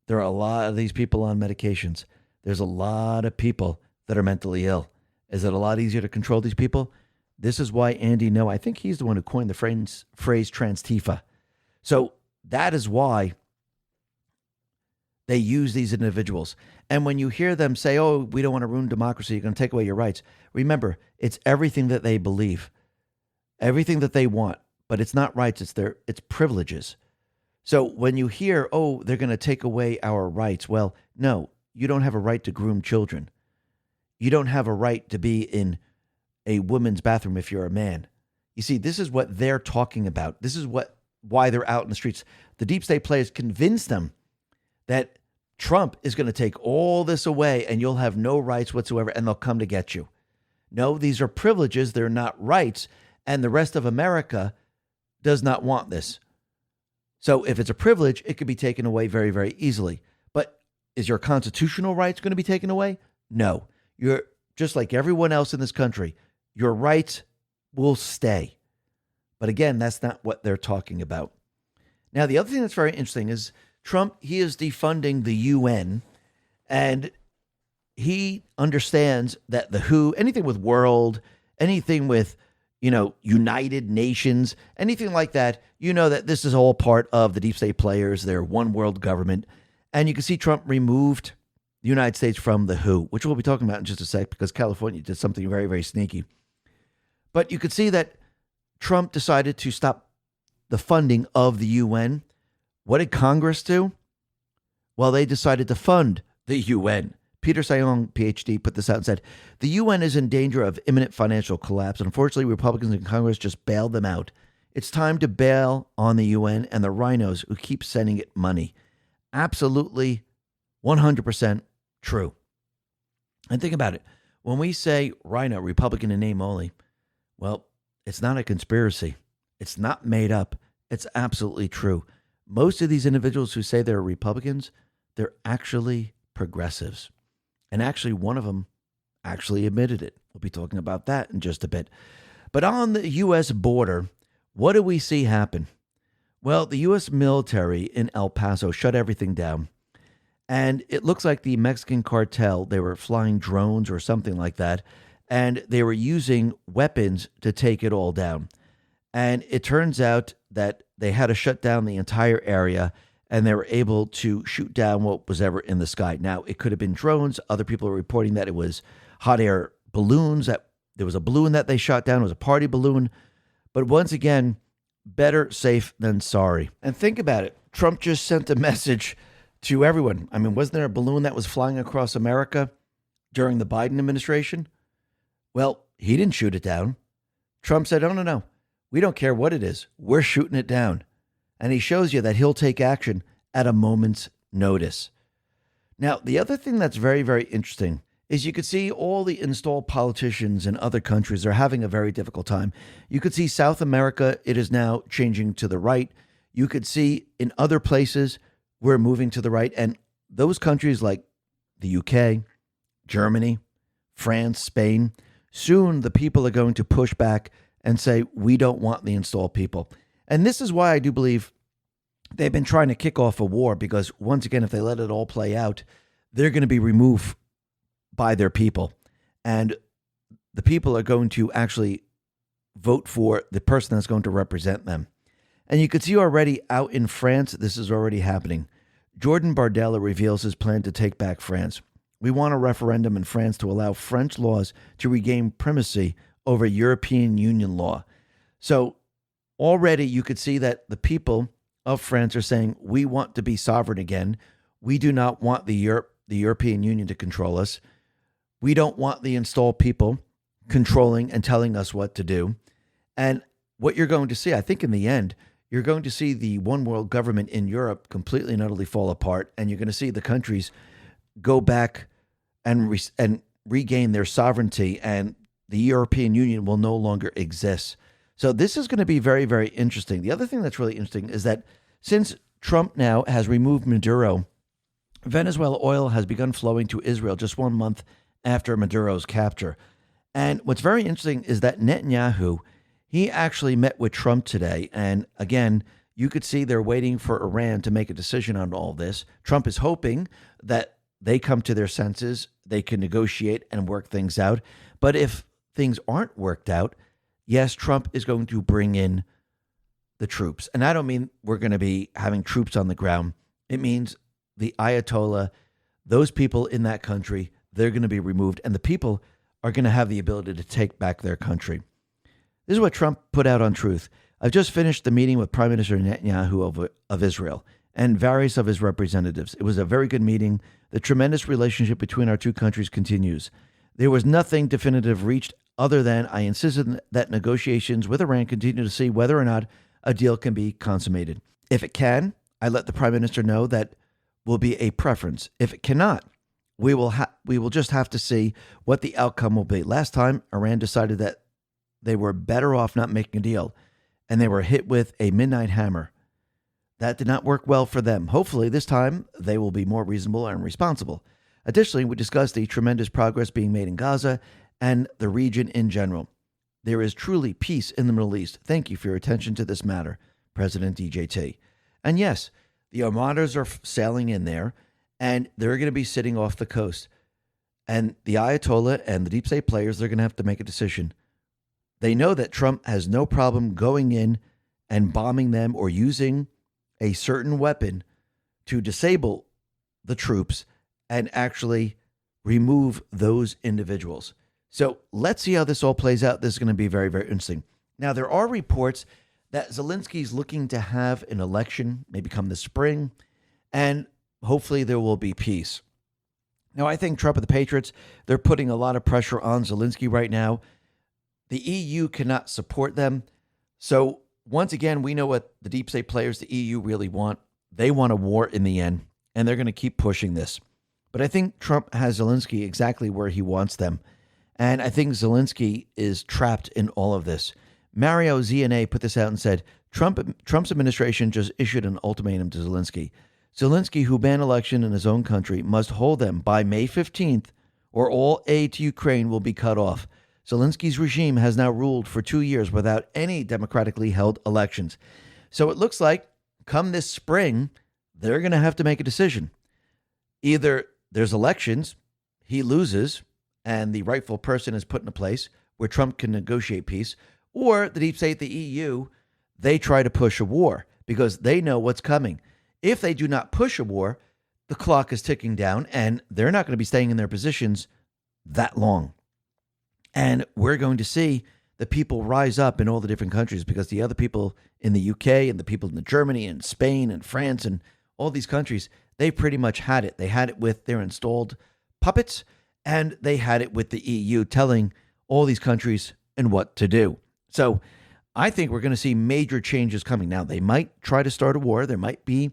There are a lot of these people on medications. There's a lot of people that are mentally ill. Is it a lot easier to control these people? This is why Andy Ngo, I think he's the one who coined the phrase transtifa. So that is why they use these individuals. And when you hear them say, oh, we don't want to ruin democracy, you're going to take away your rights. Remember, it's everything that they believe, everything that they want, but it's not rights, it's privileges. So when you hear, oh, they're going to take away our rights, well, no, you don't have a right to groom children. You don't have a right to be in a woman's bathroom if you're a man. You see, this is what they're talking about. This is why they're out in the streets. The deep state players convince them that Trump is going to take all this away and you'll have no rights whatsoever and they'll come to get you. No, these are privileges. They're not rights. And the rest of America does not want this. So if it's a privilege, it could be taken away very, very easily. But is your constitutional rights going to be taken away? No. You're just like everyone else in this country. Your rights will stay. But again, that's not what they're talking about. Now, the other thing that's very interesting is Trump, he is defunding the UN, and he understands that the WHO, anything with world, anything with, United Nations, anything like that, that this is all part of the deep state players, their one world government. And you can see Trump removed the United States from the WHO, which we'll be talking about in just a sec because California did something very, very sneaky. But you could see that Trump decided to stop the funding of the UN. What did Congress do? Well, they decided to fund the UN. Peter Sayong, PhD, put this out and said, the UN is in danger of imminent financial collapse. Unfortunately, Republicans in Congress just bailed them out. It's time to bail on the UN and the rhinos who keep sending it money. Absolutely 100% true. And think about it. When we say rhino, Republican in name only, well, it's not a conspiracy. It's not made up. It's absolutely true. Most of these individuals who say they're Republicans, they're actually progressives. And actually, one of them actually admitted it. We'll be talking about that in just a bit. But on the U.S. border, what do we see happen? Well, the U.S. military in El Paso shut everything down. And it looks like the Mexican cartel, they were flying drones or something like that. and they were using weapons to take it all down. And it turns out that they had to shut down the entire area, and they were able to shoot down what was ever in the sky. Now, it could have been drones. Other people are reporting that it was hot air balloons, that there was a balloon that they shot down. It was a party balloon. But once again, better safe than sorry. And think about it. Trump just sent a message to everyone. I mean, wasn't there a balloon that was flying across America during the Biden administration? Well, he didn't shoot it down. Trump said, oh, no. We don't care what it is. We're shooting it down. And he shows you that he'll take action at a moment's notice. Now, the other thing that's very, very interesting is you could see all the installed politicians in other countries are having a very difficult time. You could see South America, it is now changing to the right. You could see in other places we're moving to the right. And those countries like the UK, Germany, France, Spain, soon the people are going to push back and say, we don't want the installed people. And this is why I do believe they've been trying to kick off a war, because once again, if they let it all play out, they're going to be removed by their people. And the people are going to actually vote for the person that's going to represent them. And you could see already out in France, this is already happening. Jordan Bardella reveals his plan to take back France. We want a referendum in France to allow French laws to regain primacy over European Union law. So already you could see that the people of France are saying, we want to be sovereign again. We do not want the European Union to control us. We don't want the installed people controlling and telling us what to do. And what you're going to see, I think in the end, you're going to see the one world government in Europe completely and utterly fall apart. And you're going to see the countries go back and regain their sovereignty, and the European Union will no longer exist. So this is going to be very, very interesting. The other thing that's really interesting is that since Trump now has removed Maduro, Venezuela oil has begun flowing to Israel just 1 month after Maduro's capture. And what's very interesting is that Netanyahu, he actually met with Trump today. And again, you could see they're waiting for Iran to make a decision on all this. Trump is hoping that they come to their senses, they can negotiate and work things out. But if things aren't worked out, yes, Trump is going to bring in the troops. And I don't mean we're going to be having troops on the ground. It means the Ayatollah, those people in that country, they're going to be removed, and the people are going to have the ability to take back their country. This is what Trump put out on Truth. I've just finished the meeting with Prime Minister Netanyahu of Israel and various of his representatives. It was a very good meeting. The tremendous relationship between our two countries continues. There was nothing definitive reached other than I insisted that negotiations with Iran continue to see whether or not a deal can be consummated. If it can, I let the Prime Minister know that will be a preference. If it cannot, we will just have to see what the outcome will be. Last time, Iran decided that they were better off not making a deal, and they were hit with a midnight hammer. That did not work well for them. Hopefully, this time, they will be more reasonable and responsible. Additionally, we discussed the tremendous progress being made in Gaza and the region in general. There is truly peace in the Middle East. Thank you for your attention to this matter, President DJT. And yes, the armadas are sailing in there, and they're going to be sitting off the coast. And the Ayatollah and the deep state players, they're going to have to make a decision. They know that Trump has no problem going in and bombing them or using a certain weapon to disable the troops and actually remove those individuals. So let's see how this all plays out. This is going to be very, very interesting. Now, there are reports that Zelensky's looking to have an election, maybe come this spring, and hopefully there will be peace. Now, I think Trump and the Patriots, they're putting a lot of pressure on Zelensky right now. The EU cannot support them. So once again, we know what the deep state players, the EU, really want. They want a war in the end, and they're going to keep pushing this. But I think Trump has Zelensky exactly where he wants them. And I think Zelensky is trapped in all of this. Mario ZNA put this out and said, Trump's administration just issued an ultimatum to Zelensky. Zelensky, who banned election in his own country, must hold them by May 15th, or all aid to Ukraine will be cut off. Zelensky's regime has now ruled for 2 years without any democratically held elections. So it looks like come this spring, they're going to have to make a decision. Either there's elections, he loses, and the rightful person is put in a place where Trump can negotiate peace, or the deep state, the EU, they try to push a war because they know what's coming. If they do not push a war, the clock is ticking down and they're not going to be staying in their positions that long. And we're going to see the people rise up in all the different countries because the other people in the UK and the people in Germany and Spain and France and all these countries, they pretty much had it. They had it with their installed puppets, and they had it with the EU telling all these countries and what to do. So I think we're going to see major changes coming. Now, they might try to start a war. There might be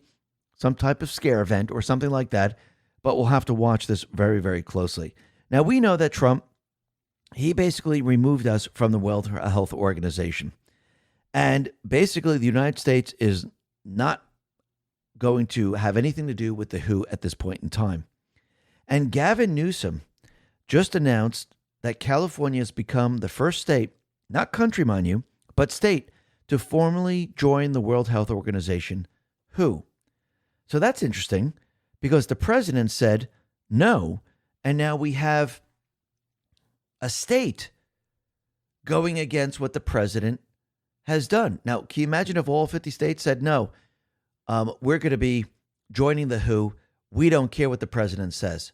some type of scare event or something like that, but we'll have to watch this very, very closely. Now, we know that Trump, he basically removed us from the World Health Organization. And basically, the United States is not going to have anything to do with the WHO at this point in time. And Gavin Newsom just announced that California has become the first state, not country, mind you, but state, to formally join the World Health Organization, WHO. So that's interesting because the president said no, and now we have a state going against what the president has done. Now, can you imagine if all 50 states said no, we're going to be joining the WHO. We don't care what the president says.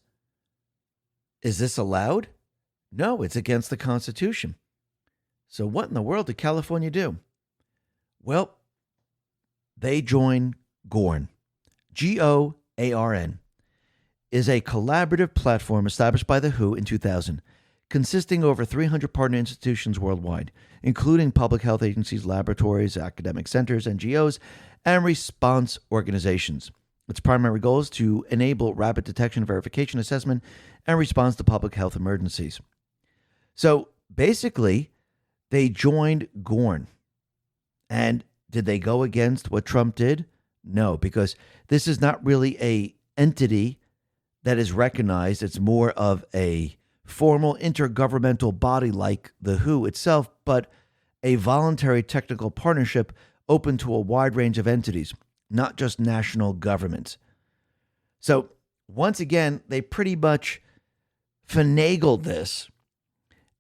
Is this allowed? No, it's against the Constitution. So what in the world did California do? Well, they joined GORN. GOARN is a collaborative platform established by the WHO in 2000, consisting of over 300 partner institutions worldwide, including public health agencies, laboratories, academic centers, NGOs, and response organizations. Its primary goal is to enable rapid detection, verification, assessment, and response to public health emergencies. So basically, they joined GORN. And did they go against what Trump did? No, because this is not really a entity that is recognized. It's more of a formal intergovernmental body like the WHO itself, but a voluntary technical partnership open to a wide range of entities, not just national governments. So once again, they pretty much finagled this.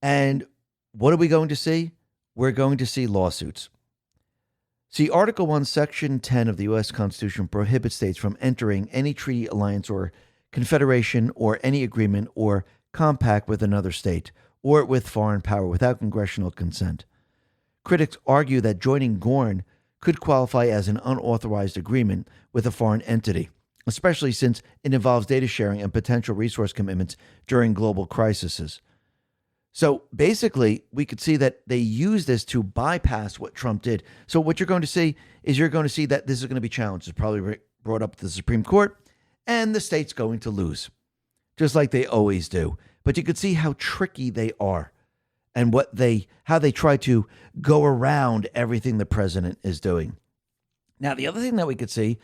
And what are we going to see? We're going to see lawsuits. See, Article 1, Section 10 of the U.S. Constitution prohibits states from entering any treaty, alliance, or confederation, or any agreement or compact with another state, or with foreign power without congressional consent. Critics argue that joining GORN could qualify as an unauthorized agreement with a foreign entity, especially since it involves data sharing and potential resource commitments during global crises. So basically, we could see that they use this to bypass what Trump did. So what you're going to see is you're going to see that this is going to be challenged. It's probably brought up to the Supreme Court, and the state's going to lose, just like they always do. But you could see how tricky they are and how they try to go around everything the president is doing. Now, the other thing that we could see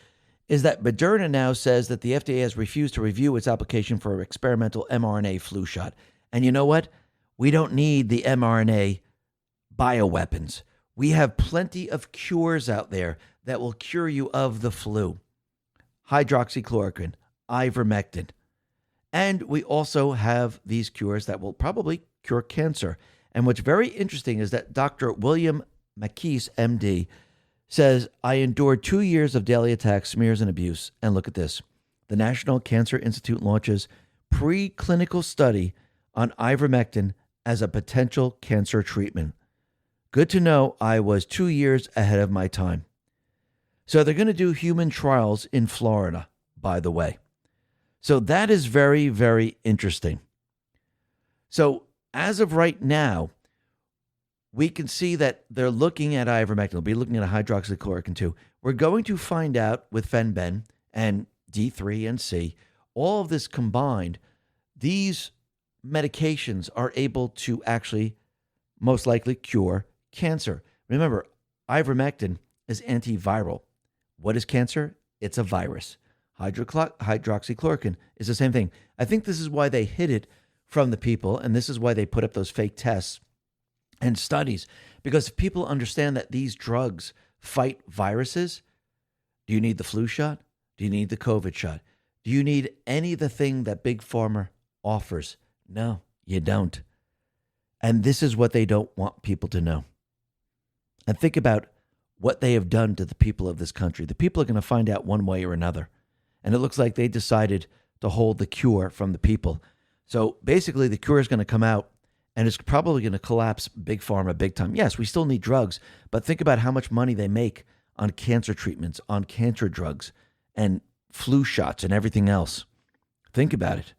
is that Moderna now says that the FDA has refused to review its application for an experimental mRNA flu shot. And you know what? We don't need the mRNA bioweapons. We have plenty of cures out there that will cure you of the flu. Hydroxychloroquine, ivermectin. And we also have these cures that will probably cure cancer. And what's very interesting is that Dr. William McKees, MD, says, I endured 2 years of daily attacks, smears, and abuse. And look at this. The National Cancer Institute launches preclinical study on ivermectin as a potential cancer treatment. Good to know I was 2 years ahead of my time. So they're going to do human trials in Florida, by the way. So that is very, very interesting. So as of right now, we can see that they're looking at ivermectin. They'll be looking at a hydroxychloroquine too. We're going to find out with Fenben and D3 and C, all of this combined, these medications are able to actually most likely cure cancer. Remember, ivermectin is antiviral. What is cancer? It's a virus. Hydroxychloroquine is the same thing. I think this is why they hid it from the people, and this is why they put up those fake tests and studies, because if people understand that these drugs fight viruses, do you need the flu shot? Do you need the COVID shot? Do you need any of the thing that Big Pharma offers? No, You don't. And this is what they don't want people to know. And think about what they have done to the people of this country. The people are going to find out one way or another. And it looks like they decided to hold the cure from the people. So basically, the cure is going to come out, and it's probably going to collapse big pharma big time. Yes, we still need drugs, but think about how much money they make on cancer treatments, on cancer drugs, and flu shots and everything else. Think about it.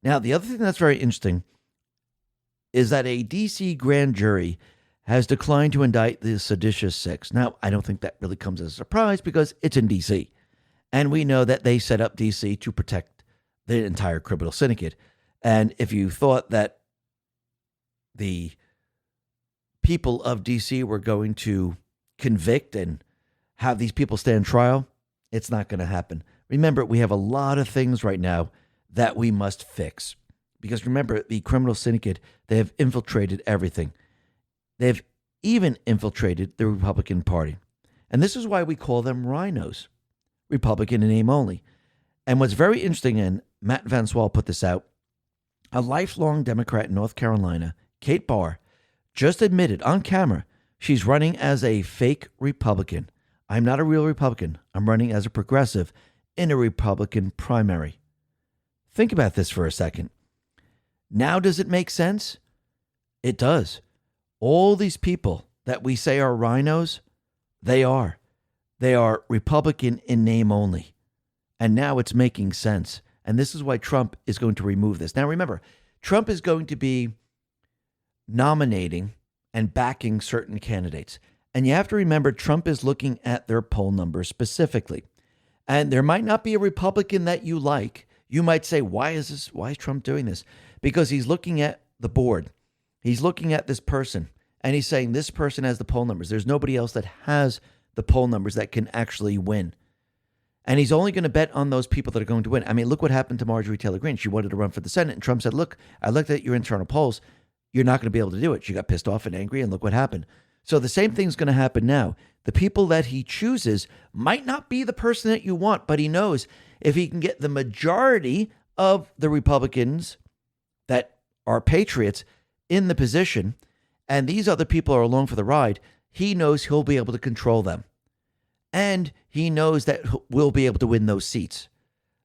Now, the other thing that's very interesting is that a D.C. grand jury has declined to indict the seditious six. Now, I don't think that really comes as a surprise because it's in D.C., and we know that they set up D.C. to protect the entire criminal syndicate. And if you thought that the people of D.C. were going to convict and have these people stand trial, it's not going to happen. Remember, we have a lot of things right now that we must fix. Because remember, the criminal syndicate, they have infiltrated everything. They've even infiltrated the Republican Party. And this is why we call them rhinos. Republican in name only. And what's very interesting, and Matt Van Swal put this out, a lifelong Democrat in North Carolina, Kate Barr, just admitted on camera she's running as a fake Republican. I'm not a real Republican. I'm running as a progressive in a Republican primary. Think about this for a second. Now, does it make sense? It does. All these people that we say are rhinos, they are. They are Republican in name only. And now it's making sense. And this is why Trump is going to remove this. Now, remember, Trump is going to be nominating and backing certain candidates. And you have to remember, Trump is looking at their poll numbers specifically. And there might not be a Republican that you like. You might say, why is Trump doing this? Because he's looking at the board. He's looking at this person. And he's saying this person has the poll numbers. There's nobody else that has the poll numbers that can actually win. And he's only going to bet on those people that are going to win. I mean, look what happened to Marjorie Taylor Greene. She wanted to run for the Senate. And Trump said, look, I looked at your internal polls. You're not going to be able to do it. She got pissed off and angry, and look what happened. So the same thing's going to happen now. The people that he chooses might not be the person that you want, but he knows if he can get the majority of the Republicans that are patriots in the position, and these other people are along for the ride, he knows he'll be able to control them. And he knows that we'll be able to win those seats.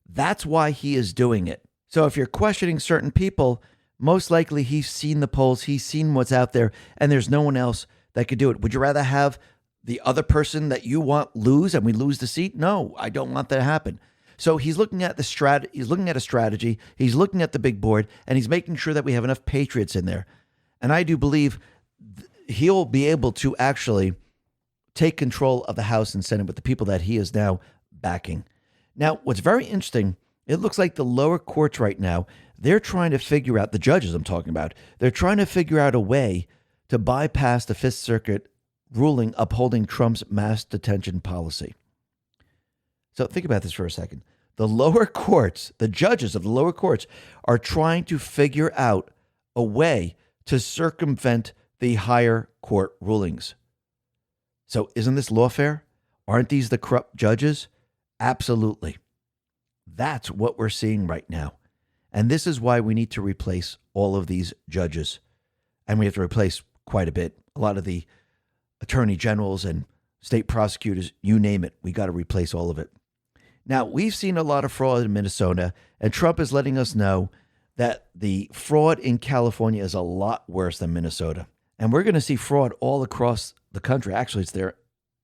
That's why he is doing it. So if you're questioning certain people, most likely he's seen the polls, he's seen what's out there, and there's no one else that could do it. Would you rather have the other person that you want lose and we lose the seat? No, I don't want that to happen. So he's looking at he's looking at a strategy, he's looking at the big board, and he's making sure that we have enough patriots in there. And I do believe he'll be able to actually take control of the House and Senate with the people that he is now backing. Now, what's very interesting, it looks like the lower courts right now, they're trying to figure out, the judges I'm talking about, they're trying to figure out a way to bypass the Fifth Circuit ruling upholding Trump's mass detention policy. So think about this for a second. The lower courts, the judges of the lower courts, are trying to figure out a way to circumvent the higher court rulings. So isn't this lawfare? Aren't these the corrupt judges? Absolutely. That's what we're seeing right now. And this is why we need to replace all of these judges. And we have to replace quite a bit. A lot of the attorney generals and state prosecutors, you name it, we got to replace all of it. Now, we've seen a lot of fraud in Minnesota, and Trump is letting us know that the fraud in California is a lot worse than Minnesota. And we're going to see fraud all across the country. Actually, it's their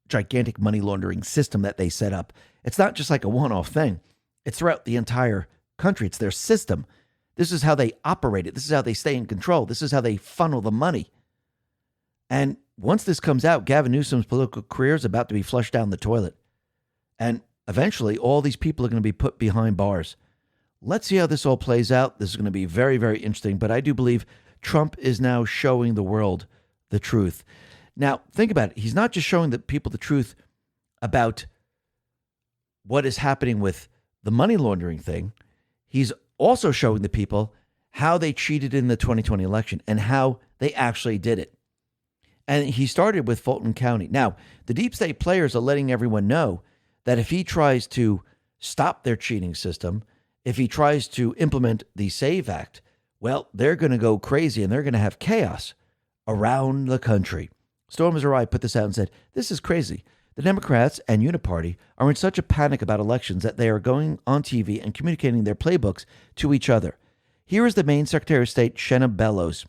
gigantic money laundering system that they set up. It's not just like a one-off thing. It's throughout the entire country. It's their system. This is how they operate it. This is how they stay in control. This is how they funnel the money. And once this comes out, Gavin Newsom's political career is about to be flushed down the toilet. And eventually, all these people are going to be put behind bars. Let's see how this all plays out. This is going to be very, very interesting. But I do believe Trump is now showing the world the truth. Now, think about it. He's not just showing the people the truth about what is happening with the money laundering thing. He's also showing the people how they cheated in the 2020 election and how they actually did it. And he started with Fulton County. Now, the deep state players are letting everyone know that if he tries to stop their cheating system, if he tries to implement the SAVE Act, Well, they're going to go crazy and they're going to have chaos around the country. Storm Azariah put this out and said, "This is crazy. The Democrats and Uniparty are in such a panic about elections that they are going on TV and communicating their playbooks to each other. Here is the Maine Secretary of State, Shenna Bellows,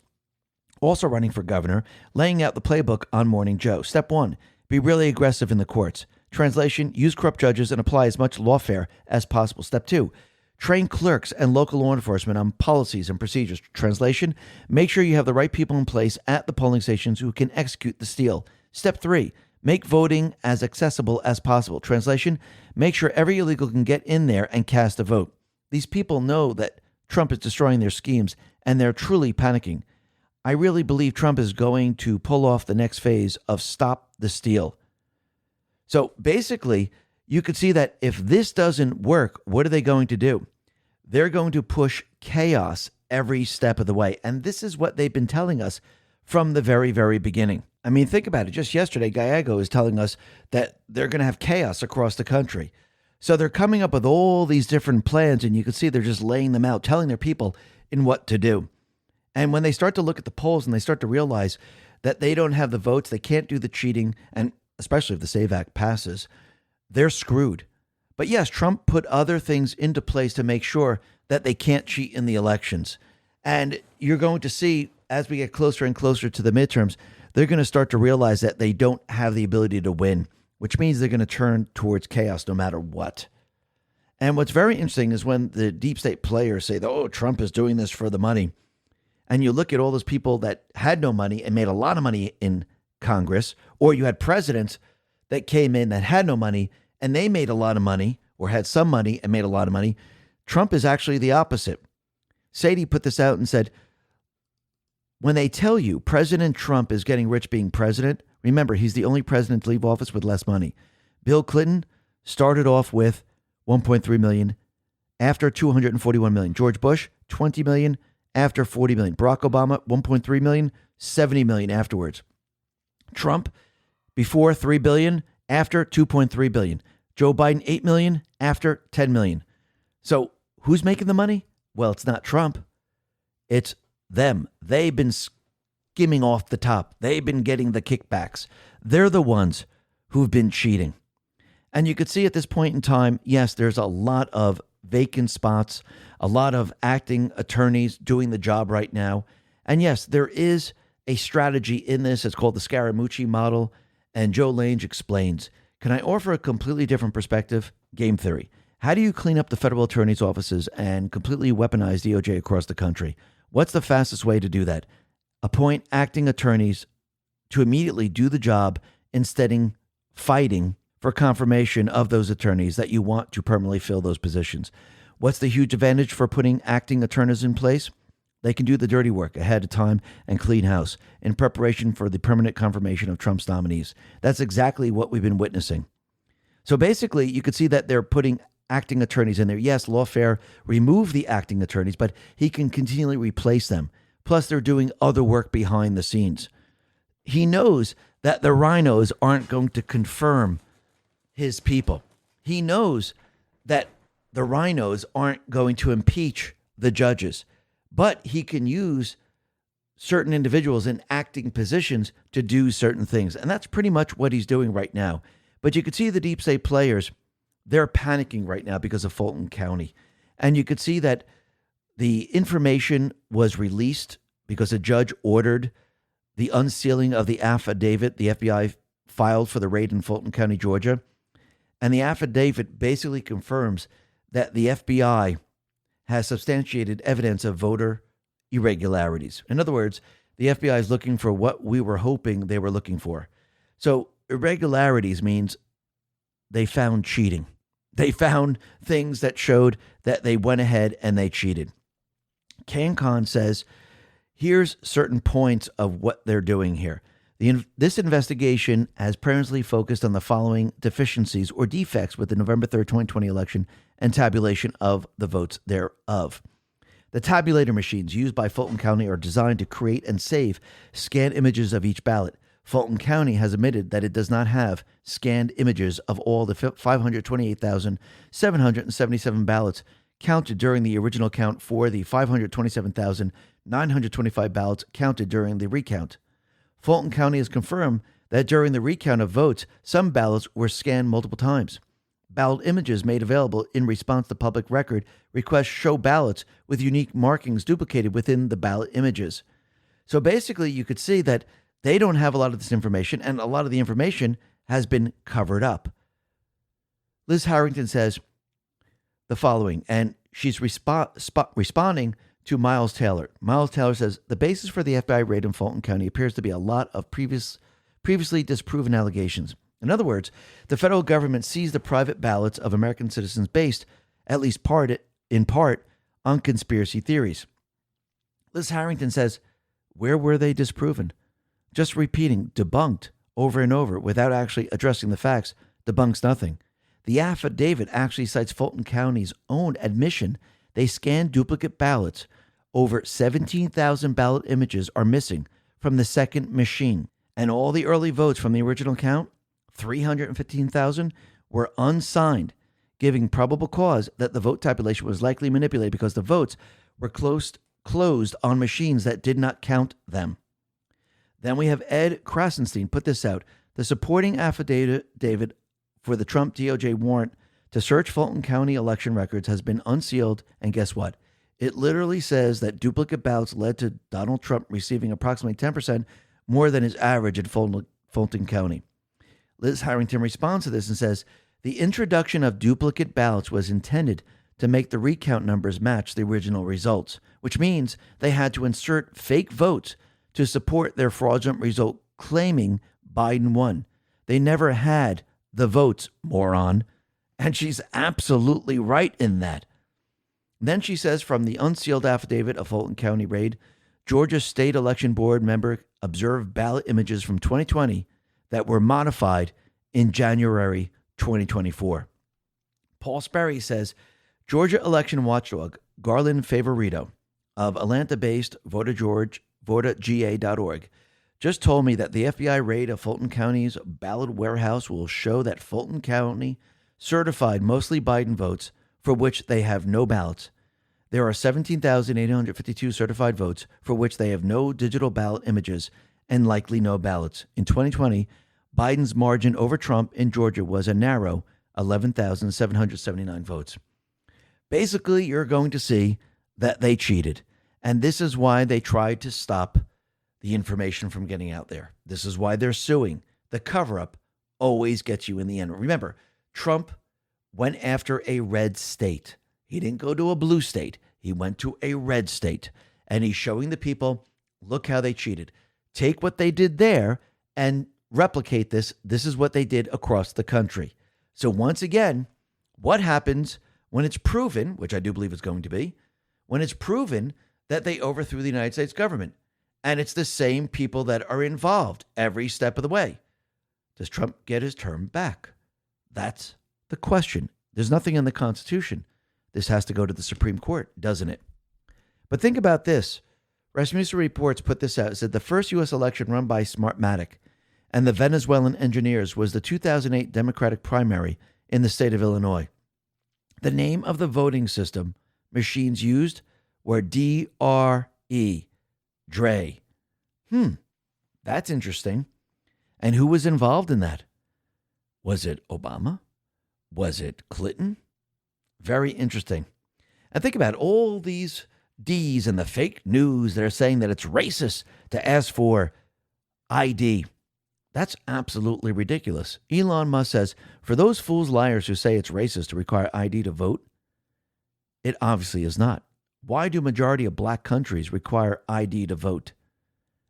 also running for governor, laying out the playbook on Morning Joe. Step 1, be really aggressive in the courts. Translation, use corrupt judges and apply as much lawfare as possible. Step 2, train clerks and local law enforcement on policies and procedures. Translation, make sure you have the right people in place at the polling stations who can execute the steal. Step 3, make voting as accessible as possible. Translation, make sure every illegal can get in there and cast a vote. These people know that Trump is destroying their schemes, and they're truly panicking. I really believe Trump is going to pull off the next phase of stop the steal." So basically, you could see that if this doesn't work, what are they going to do? They're going to push chaos every step of the way. And this is what they've been telling us from the very, very beginning. I mean, think about it. Just yesterday, Gallego is telling us that they're going to have chaos across the country. So they're coming up with all these different plans, and you can see they're just laying them out, telling their people in what to do. And when they start to look at the polls and they start to realize that they don't have the votes, they can't do the cheating, and especially if the SAVE Act passes, they're screwed. But yes, Trump put other things into place to make sure that they can't cheat in the elections. And you're going to see, as we get closer and closer to the midterms, they're going to start to realize that they don't have the ability to win, which means they're going to turn towards chaos no matter what. And what's very interesting is when the deep state players say, "Oh, Trump is doing this for the money." And you look at all those people that had no money and made a lot of money in Congress, or you had presidents that came in that had no money and they made a lot of money, or had some money and made a lot of money. Trump is actually the opposite. Sadie put this out and said, when they tell you President Trump is getting rich being president, remember, he's the only president to leave office with less money. Bill Clinton started off with $1.3 million after $241 million. George Bush, $20 million after $40 million. Barack Obama, $1.3 million, $70 million afterwards. Trump, before $3 billion, after $2.3 billion. Joe Biden, $8 million after $10 million. So who's making the money? Well, it's not Trump. It's them. They've been skimming off the top. They've been getting the kickbacks. They're the ones who've been cheating. And you could see at this point in time, yes, there's a lot of vacant spots, a lot of acting attorneys doing the job right now. And yes, there is a strategy in this. It's called the Scaramucci model. And Joe Lange explains, can I offer a completely different perspective? Game theory. How do you clean up the federal attorney's offices and completely weaponize DOJ across the country? What's the fastest way to do that? Appoint acting attorneys to immediately do the job instead of fighting for confirmation of those attorneys that you want to permanently fill those positions. What's the huge advantage for putting acting attorneys in place? They can do the dirty work ahead of time and clean house in preparation for the permanent confirmation of Trump's nominees. That's exactly what we've been witnessing. So basically, you could see that they're putting acting attorneys in there. Yes, lawfare removed the acting attorneys, but he can continually replace them. Plus, they're doing other work behind the scenes. He knows that the rhinos aren't going to confirm his people. He knows that the rhinos aren't going to impeach the judges, but he can use certain individuals in acting positions to do certain things. And that's pretty much what he's doing right now. But you could see the deep state players, they're panicking right now because of Fulton County. And you could see that the information was released because a judge ordered the unsealing of the affidavit the FBI filed for the raid in Fulton County, Georgia. And the affidavit basically confirms that the FBI has substantiated evidence of voter irregularities. In other words, the FBI is looking for what we were hoping they were looking for. So irregularities means they found cheating. They found things that showed that they went ahead and they cheated. CanCon says, here's certain points of what they're doing here. This investigation has primarily focused on the following deficiencies or defects with the November 3rd, 2020 election and tabulation of the votes thereof. The tabulator machines used by Fulton County are designed to create and save scanned images of each ballot. Fulton County has admitted that it does not have scanned images of all the 528,777 ballots counted during the original count for the 527,925 ballots counted during the recount. Fulton County has confirmed that during the recount of votes, some ballots were scanned multiple times. Ballot images made available in response to public record requests show ballots with unique markings duplicated within the ballot images. So basically, you could see that they don't have a lot of this information, and a lot of the information has been covered up. Liz Harrington says the following, and she's responding to Miles Taylor. Miles Taylor says, the basis for the FBI raid in Fulton County appears to be a lot of previously disproven allegations. In other words, the federal government seized the private ballots of American citizens based, at least in part, on conspiracy theories. Liz Harrington says, where were they disproven? Just repeating debunked over and over without actually addressing the facts debunks nothing. The affidavit actually cites Fulton County's own admission they scanned duplicate ballots. Over 17,000 ballot images are missing from the second machine, and all the early votes from the original count, 315,000, were unsigned, giving probable cause that the vote tabulation was likely manipulated because the votes were closed on machines that did not count them. Then we have Ed Krasenstein put this out. The supporting affidavit for the Trump DOJ warrant to search Fulton County election records has been unsealed, and guess what? It literally says that duplicate ballots led to Donald Trump receiving approximately 10% more than his average in Fulton County. Liz Harrington responds to this and says, the introduction of duplicate ballots was intended to make the recount numbers match the original results, which means they had to insert fake votes to support their fraudulent result claiming Biden won. They never had the votes, moron. And she's absolutely right in that. Then she says, from the unsealed affidavit of Fulton County raid, Georgia State Election Board member observed ballot images from 2020 that were modified in January 2024. Paul Sperry says, Georgia election watchdog Garland Favorito of Atlanta-based VoterGA.org just told me that the FBI raid of Fulton County's ballot warehouse will show that Fulton County certified mostly Biden votes for which they have no ballots. There are 17,852 certified votes for which they have no digital ballot images and likely no ballots. In 2020, Biden's margin over Trump in Georgia was a narrow 11,779 votes. Basically, you're going to see that they cheated. And this is why they tried to stop the information from getting out there. This is why they're suing. The cover-up always gets you in the end. Remember, Trump went after a red state. He didn't go to a blue state. He went to a red state. And he's showing the people, look how they cheated. Take what they did there and replicate this. This is what they did across the country. So once again, what happens when it's proven, which I do believe it's going to be, when it's proven that they overthrew the United States government? And it's the same people that are involved every step of the way. Does Trump get his term back? That's the question. There's nothing in the Constitution. This has to go to the Supreme Court, doesn't it? But think about this. Rasmussen Reports put this out. It said the first U.S. election run by Smartmatic and the Venezuelan engineers was the 2008 Democratic primary in the state of Illinois. The name of the voting system machines used were DRE. Dre. That's interesting. And who was involved in that? Was it Obama? Was it Clinton? Very interesting. And think about all these D's and the fake news that are saying that it's racist to ask for ID. That's absolutely ridiculous. Elon Musk says, for those fools liars who say it's racist to require ID to vote, it obviously is not. Why do majority of black countries require ID to vote?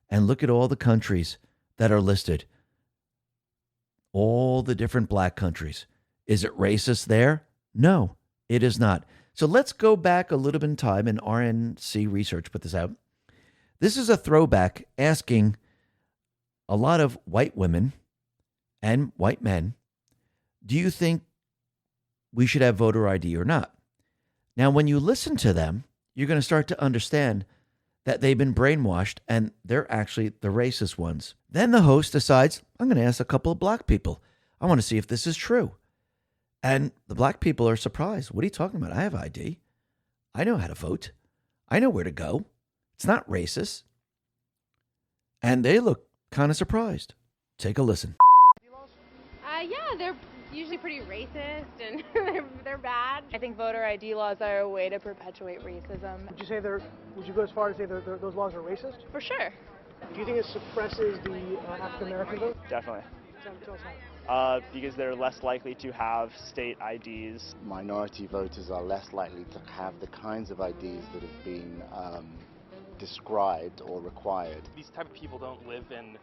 And look at all the countries that are listed. All the different black countries. Is it racist there? No, it is not. So let's go back a little bit in time, and RNC Research put this out. This is a throwback asking a lot of white women and white men, do you think we should have voter ID or not? Now, when you listen to them, you're going to start to understand that they've been brainwashed and they're actually the racist ones. Then the host decides, I'm going to ask a couple of black people. I want to see if this is true. And the black people are surprised. What are you talking about? I have ID. I know how to vote. I know where to go. It's not racist. And they look kind of surprised. Take a listen. Yeah, they're usually pretty racist and they're bad. I think voter ID laws are a way to perpetuate racism. Would you go as far as say those laws are racist? For sure. Do you think it suppresses the African American vote? Definitely. Tell us how. Because they're less likely to have state IDs. Minority voters are less likely to have the kinds of IDs that have been described or required. These type of people don't live in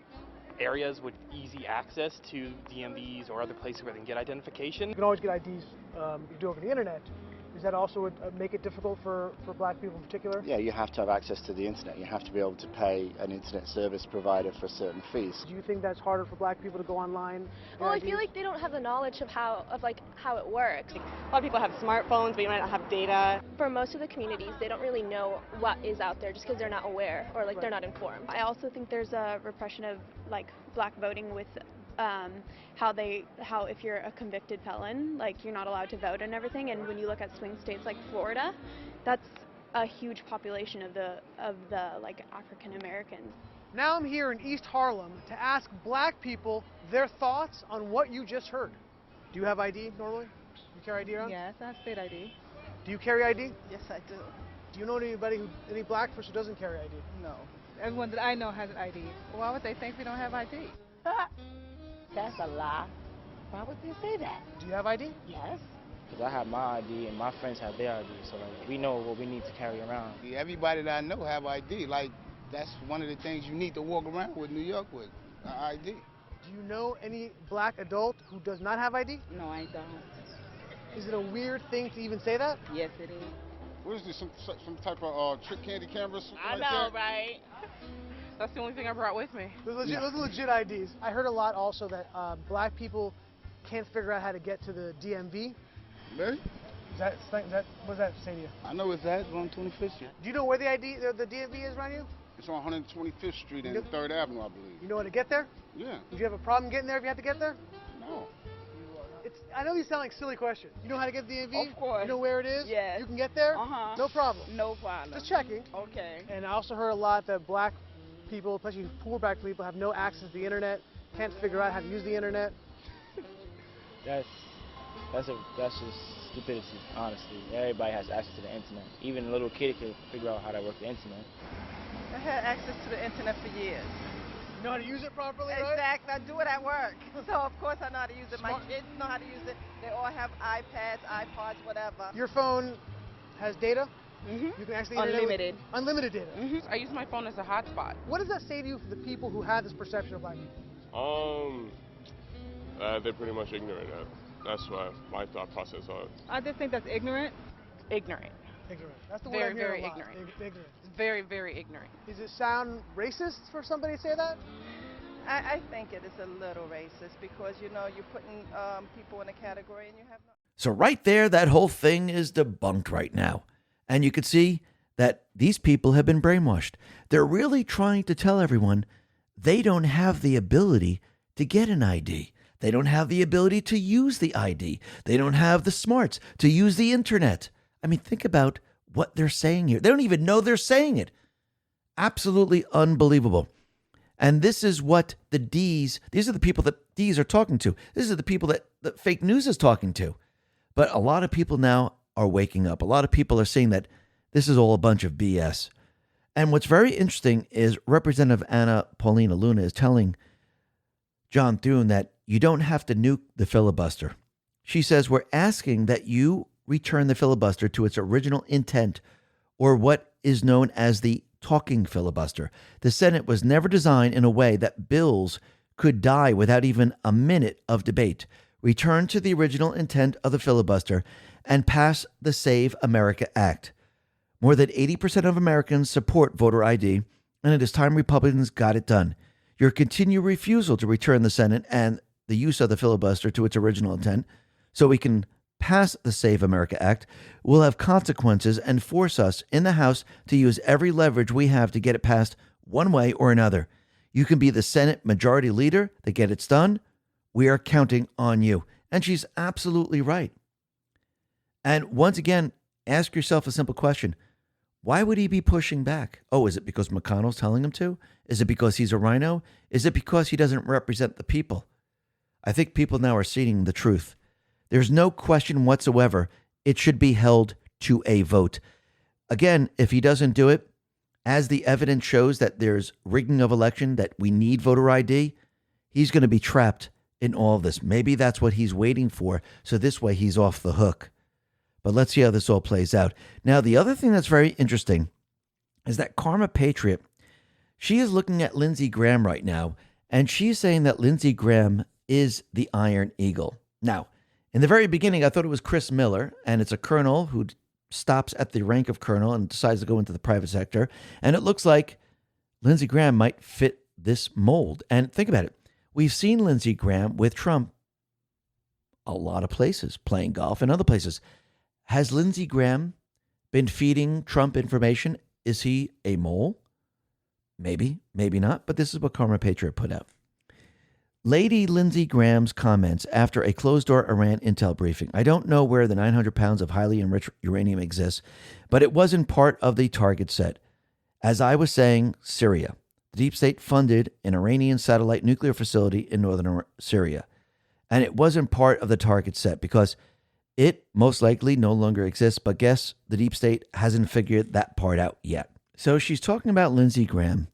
areas with easy access to DMVs or other places where they can get identification. You can always get IDs you do over the internet. Does that also make it difficult for black people in particular? Yeah, you have to have access to the internet. You have to be able to pay an internet service provider for certain fees. Do you think that's harder for black people to go online? Well, I feel like they don't have the knowledge of how it works. A lot of people have smartphones, but you might not have data. For most of the communities, they don't really know what is out there just because they're not aware or they're not informed. I also think there's a repression of black voting with how if you're a convicted felon, you're not allowed to vote and everything. And when you look at swing states like Florida, that's a huge population of the African Americans. Now I'm here in East Harlem to ask black people their thoughts on what you just heard. Do you have ID normally? You carry ID around? Yes, I have state ID. Do you carry ID? Yes, I do. Do you know any black person who doesn't carry ID? No. Everyone that I know has an ID. Why would they think we don't have ID? That's a lie. Why would they say that? Do you have ID? Yes. Because I have my ID and my friends have their ID, so we know what we need to carry around. Everybody that I know have ID. That's one of the things you need to walk around with New York with, ID. Do you know any black adult who does not have ID? No, I don't. Is it a weird thing to even say that? Yes, it is. What is this, some type of trick candy cameras? I know, right? That's the only thing I brought with me. Those are legit IDs. I heard a lot also that black people can't figure out how to get to the DMV. Really? What does that say to you? I know it's that, on 25th Street. Do you know where the DMV is around you? It's on 125th Street and 3rd Avenue, I believe. You know how to get there? Yeah. Would you have a problem getting there if you had to get there? No. I know these sound like silly questions. You know how to get to the DMV? Of course. You know where it is? Yes. You can get there? Uh-huh. No problem. No problem. Just checking. Okay. And I also heard a lot that black people, especially poor black people, have no access to the internet, can't figure out how to use the internet. That's just stupidity, honestly. Everybody has access to the internet. Even a little kid can figure out how to work the internet. I had access to the internet for years. You know how to use it properly, right? Exactly. I do it at work. So, of course, I know how to use it. My kids know how to use it. They all have iPads, iPods, whatever. Your phone has data? Mm-hmm. You can actually Unlimited. Unlimited data. Mm-hmm. I use my phone as a hotspot. What does that say to you for the people who have this perception of black people? They're pretty much ignorant. That's what my thought process on. I just think that's ignorant. Ignorant. Ignorant. That's the word I'm hearing a lot. Ignorant. Ignorant. Very, very ignorant. Does it sound racist for somebody to say that? I think it is a little racist because, you're putting people in a category and you have no... So right there, that whole thing is debunked right now. And you can see that these people have been brainwashed. They're really trying to tell everyone they don't have the ability to get an ID. They don't have the ability to use the ID. They don't have the smarts to use the internet. I mean, think about what they're saying here. They don't even know they're saying it. Absolutely unbelievable. And this is what these are the people that D's are talking to. This is the people that fake news is talking to. But a lot of people now are waking up. A lot of people are saying that this is all a bunch of BS. And what's very interesting is Representative Anna Paulina Luna is telling John Thune that you don't have to nuke the filibuster. She says, we're asking that you return the filibuster to its original intent, or what is known as the talking filibuster. The Senate was never designed in a way that bills could die without even a minute of debate. Return to the original intent of the filibuster and pass the Save America Act. More than 80% of Americans support voter ID, and it is time Republicans got it done. Your continued refusal to return the Senate and the use of the filibuster to its original intent so we can pass the Save America Act will have consequences and force us in the House to use every leverage we have to get it passed one way or another. You can be the Senate majority leader to get it done. We are counting on you. And she's absolutely right. And once again, ask yourself a simple question. Why would he be pushing back? Oh, is it because McConnell's telling him to? Is it because he's a rhino? Is it because he doesn't represent the people? I think people now are seeing the truth. There's no question whatsoever. It should be held to a vote. Again, if he doesn't do it, as the evidence shows that there's rigging of election, that we need voter ID, he's going to be trapped in all of this. Maybe that's what he's waiting for. So this way he's off the hook. But let's see how this all plays out. Now, the other thing that's very interesting is that Karma Patriot, she is looking at Lindsey Graham right now, and she's saying that Lindsey Graham is the Iron Eagle. Now, in the very beginning, I thought it was Chris Miller, and it's a colonel who stops at the rank of colonel and decides to go into the private sector. And it looks like Lindsey Graham might fit this mold. And think about it. We've seen Lindsey Graham with Trump a lot of places, playing golf and other places. Has Lindsey Graham been feeding Trump information? Is he a mole? Maybe, maybe not. But this is what Karma Patriot put out. Lady Lindsey Graham's comments after a closed-door Iran intel briefing. I don't know where the 900 pounds of highly enriched uranium exists, but it wasn't part of the target set. As I was saying, Syria. The deep state funded an Iranian satellite nuclear facility in northern Syria. And it wasn't part of the target set because it most likely no longer exists, but guess the deep state hasn't figured that part out yet. So she's talking about Lindsey Graham,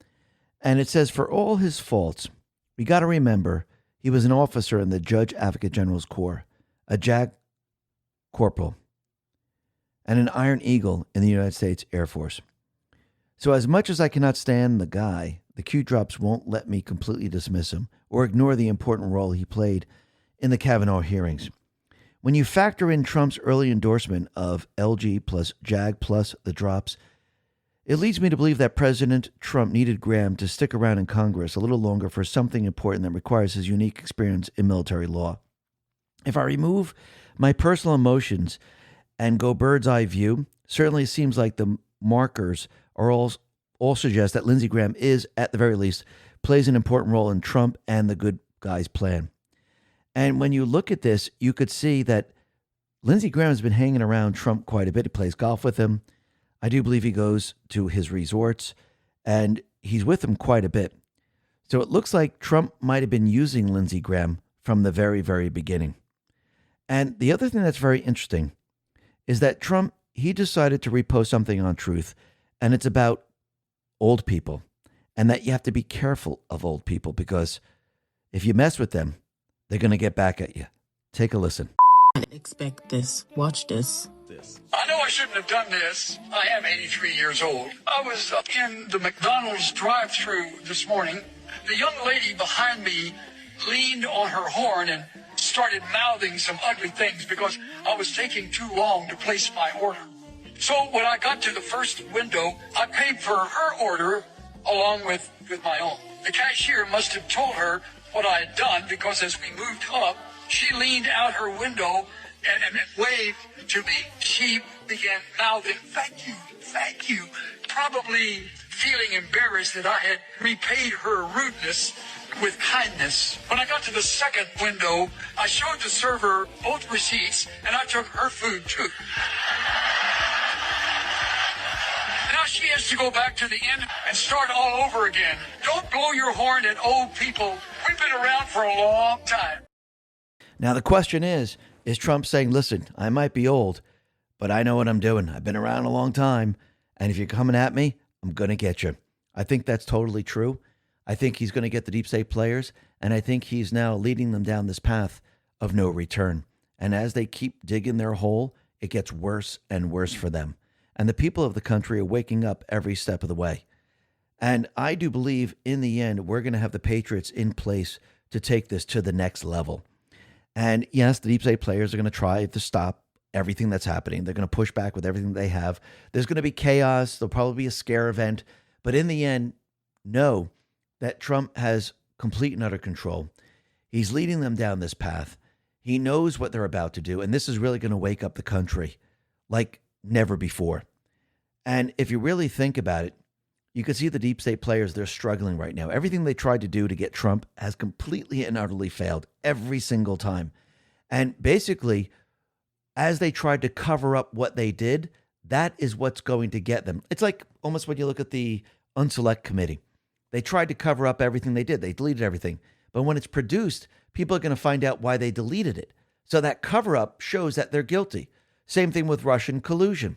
and it says, for all his faults, we got to remember he was an officer in the Judge Advocate General's Corps, a JAG corporal, and an Iron Eagle in the United States Air Force. So as much as I cannot stand the guy, the Q drops won't let me completely dismiss him or ignore the important role he played in the Kavanaugh hearings. When you factor in Trump's early endorsement of LG plus JAG plus the drops, it leads me to believe that President Trump needed Graham to stick around in Congress a little longer for something important that requires his unique experience in military law. If I remove my personal emotions and go bird's eye view, certainly it seems like the markers are all suggest that Lindsey Graham is, at the very least, plays an important role in Trump and the good guys' plan. And when you look at this, you could see that Lindsey Graham has been hanging around Trump quite a bit. He plays golf with him. I do believe he goes to his resorts, and he's with him quite a bit. So it looks like Trump might have been using Lindsey Graham from the very, very beginning. And the other thing that's very interesting is that Trump, he decided to repost something on Truth, and it's about old people, and that you have to be careful of old people because if you mess with them, they're going to get back at you. Take a listen. Expect this. Watch this. I know I shouldn't have done this. I am 83 years old. I was in the McDonald's drive-thru this morning. The young lady behind me leaned on her horn and started mouthing some ugly things because I was taking too long to place my order. So when I got to the first window, I paid for her order along with my own. The cashier must have told her what I had done because as we moved up, she leaned out her window and waved to me. She began mouthing, thank you, probably feeling embarrassed that I had repaid her rudeness with kindness. When I got to the second window, I showed the server both receipts and I took her food too. Now she has to go back to the inn and start all over again. Don't blow your horn at old people. We've been around for a long time. Now the question is Trump saying, listen, I might be old, but I know what I'm doing. I've been around a long time, and if you're coming at me, I'm going to get you. I think that's totally true. I think he's going to get the deep state players, and I think he's now leading them down this path of no return. And as they keep digging their hole, it gets worse and worse for them. And the people of the country are waking up every step of the way. And I do believe in the end, we're going to have the Patriots in place to take this to the next level. And yes, the deep state players are going to try to stop everything that's happening. They're going to push back with everything they have. There's going to be chaos. There'll probably be a scare event. But in the end, know that Trump has complete and utter control. He's leading them down this path. He knows what they're about to do. And this is really going to wake up the country like never before. And if you really think about it, you can see the deep state players, they're struggling right now. Everything they tried to do to get Trump has completely and utterly failed every single time. And basically, as they tried to cover up what they did, That is what's going to get them. It's like almost when you look at the Unselect Committee. They tried to cover up everything they did. They deleted everything. But when it's produced, people are going to find out why they deleted it. So that cover-up shows that they're guilty. Same thing with Russian collusion.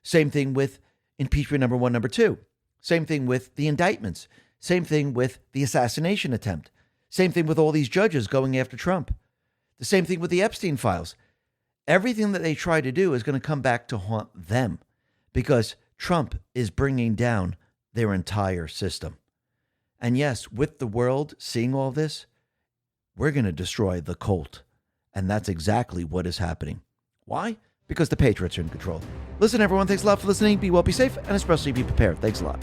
Same thing with impeachment number 1, number 2. Same thing with the indictments. Same thing with the assassination attempt. Same thing with all these judges going after Trump. The same thing with the Epstein files. Everything that they try to do is going to come back to haunt them because Trump is bringing down their entire system. And yes, with the world seeing all this, we're going to destroy the cult. And that's exactly what is happening. Why? Because the Patriots are in control. Listen, everyone, thanks a lot for listening. Be well, be safe, and especially be prepared. Thanks a lot.